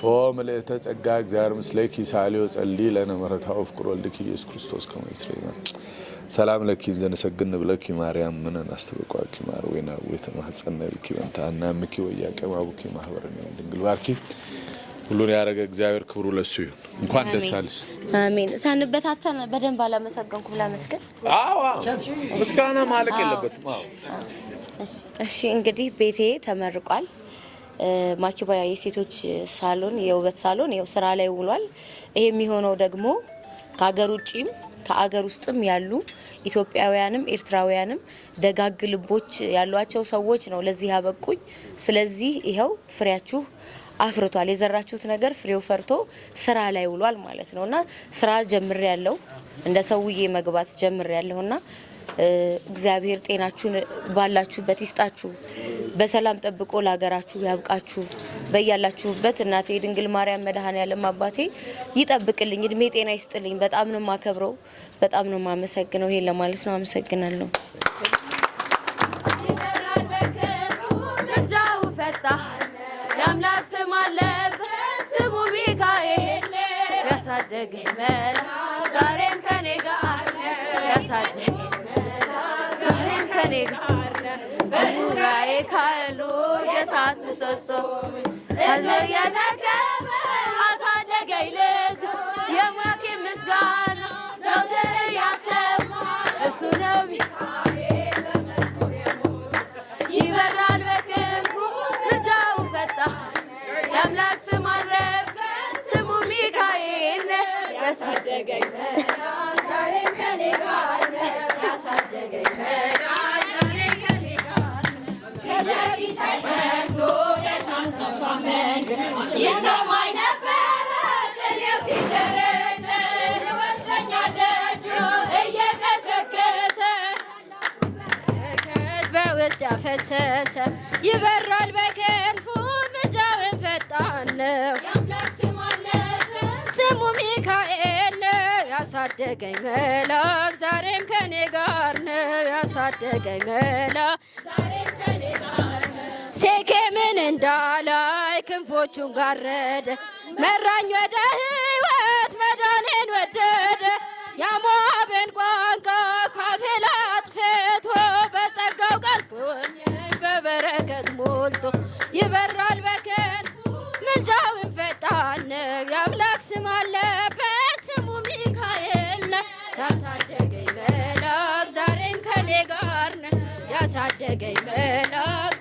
Speaker 3: ኦ ምልዕተ ጸጋ እግዚአብሔር ምስሌኪ ሳሊ ወጸልዪ ለነ ምሕረተ ወፍቅር ወልድኪ ኢየሱስ ክርስቶስ ከመ ይስረይ ሰላም ለኪ ዘነሰግን ብለኪ ማርያም ምንን አስተበቋቂ ማር ወይና ወተማህፀነ ብኪ ወንታና ምኪ ወያቀማ ብኪ ማህበረን ድንግል ባርኪ ሁሉን ያረገ እግዚአብሔር ክብሩ ለሱ ይሁን። እንኳን ደስ አለሽ።
Speaker 1: አሜን። ሳንበታተን በደንብ አላመሰገንኩም ላመስገን።
Speaker 3: አዎ ምስጋና ማለቅ የለበትም። አዎ
Speaker 1: እሺ እንግዲህ ቤቴ ተመርቋል። ማኪባ የሴቶች ሳሎን የውበት ሳሎን ይኸው ስራ ላይ ውሏል። ይሄ የሚሆነው ደግሞ ከሀገር ውጪም ከአገር ውስጥም ያሉ ኢትዮጵያውያንም ኤርትራውያንም ደጋግ ልቦች ያሏቸው ሰዎች ነው ለዚህ ያበቁኝ። ስለዚህ ይኸው ፍሬያችሁ አፍርቷል። የዘራችሁት ነገር ፍሬው ፈርቶ ስራ ላይ ውሏል ማለት ነውና ስራ ጀምር ያለው እንደ ሰውዬ መግባት ጀምር ያለውና እግዚአብሔር ጤናችሁን ባላችሁበት ይስጣችሁ። በሰላም ጠብቆ ለሀገራችሁ ያብቃችሁ። በያላችሁበት እናቴ ድንግል ማርያም መድኃኔዓለም አባቴ ይጠብቅልኝ፣ እድሜ ጤና ይስጥልኝ። በጣም ነው ማከብረው፣ በጣም ነው ማመሰግነው። ይሄን ለማለት ነው። አመሰግናለሁ።
Speaker 2: የአምላክ ስም አለበት ስሙ ሚካኤል ያሳደገኝ መልአክ ዛሬም ከኔ ጋር ያሳደገኝ መልአክ ዛሬም ከኔ ጋር በዙሪያዬ ካሉ የእሳት ምሰሶ ጸሎት የነገበ አሳደገኝ ልጁ የአምላኬ ምስጋና ዘወትር ያሰማ እሱ ነው ሚካኤል በመዝሙር የሞላ ይበራል በክንፉ ምልጃው ፈጣን የአምላክ ስም አለበት ስሙ ሚካኤል ያሳደገኝ መልአክ ዛሬም ከኔ ጋር ያሳደገኝ መልአክ ዛሬም ከኔ ጋር ከፊት ተሸንቶ የእሳት መሿመን ይሰማኝ ነበረ ጥሌው ሲደረደር ይወስደኛል ደጁ እየቀሰቀሰ በውስጥ ያፈሰሰ ይበራል በክንፉ ምልጃውን ፈጣን ነው የአምላክ ስም አለበት ስሙ ሚካኤል ነው ያሳደገኝ መልአክ ዛሬም ከኔ ጋር ነው ያሳደገኝ መልአክ ዛሬም ከኔ ጋር ነው ሴኬምን እንዳላይ ክንፎቹን ጋረደ መራኝ ወደ ሕይወት መዳኔን ወደደ የሞዓብን ቋንቋ ካፌ ላይ አጥፍቶ በጸጋው ቀልቆኝ በበረከት ሞልቶ ይበራል በክንፉ ምልጃውን ፈጣን ነው የአምላክ ስም አለበት ስሙ ሚካኤል ነው ያሳደገኝ መልአክ ዛሬም ከኔ ጋር ነው ያሳደገኝ መልአክ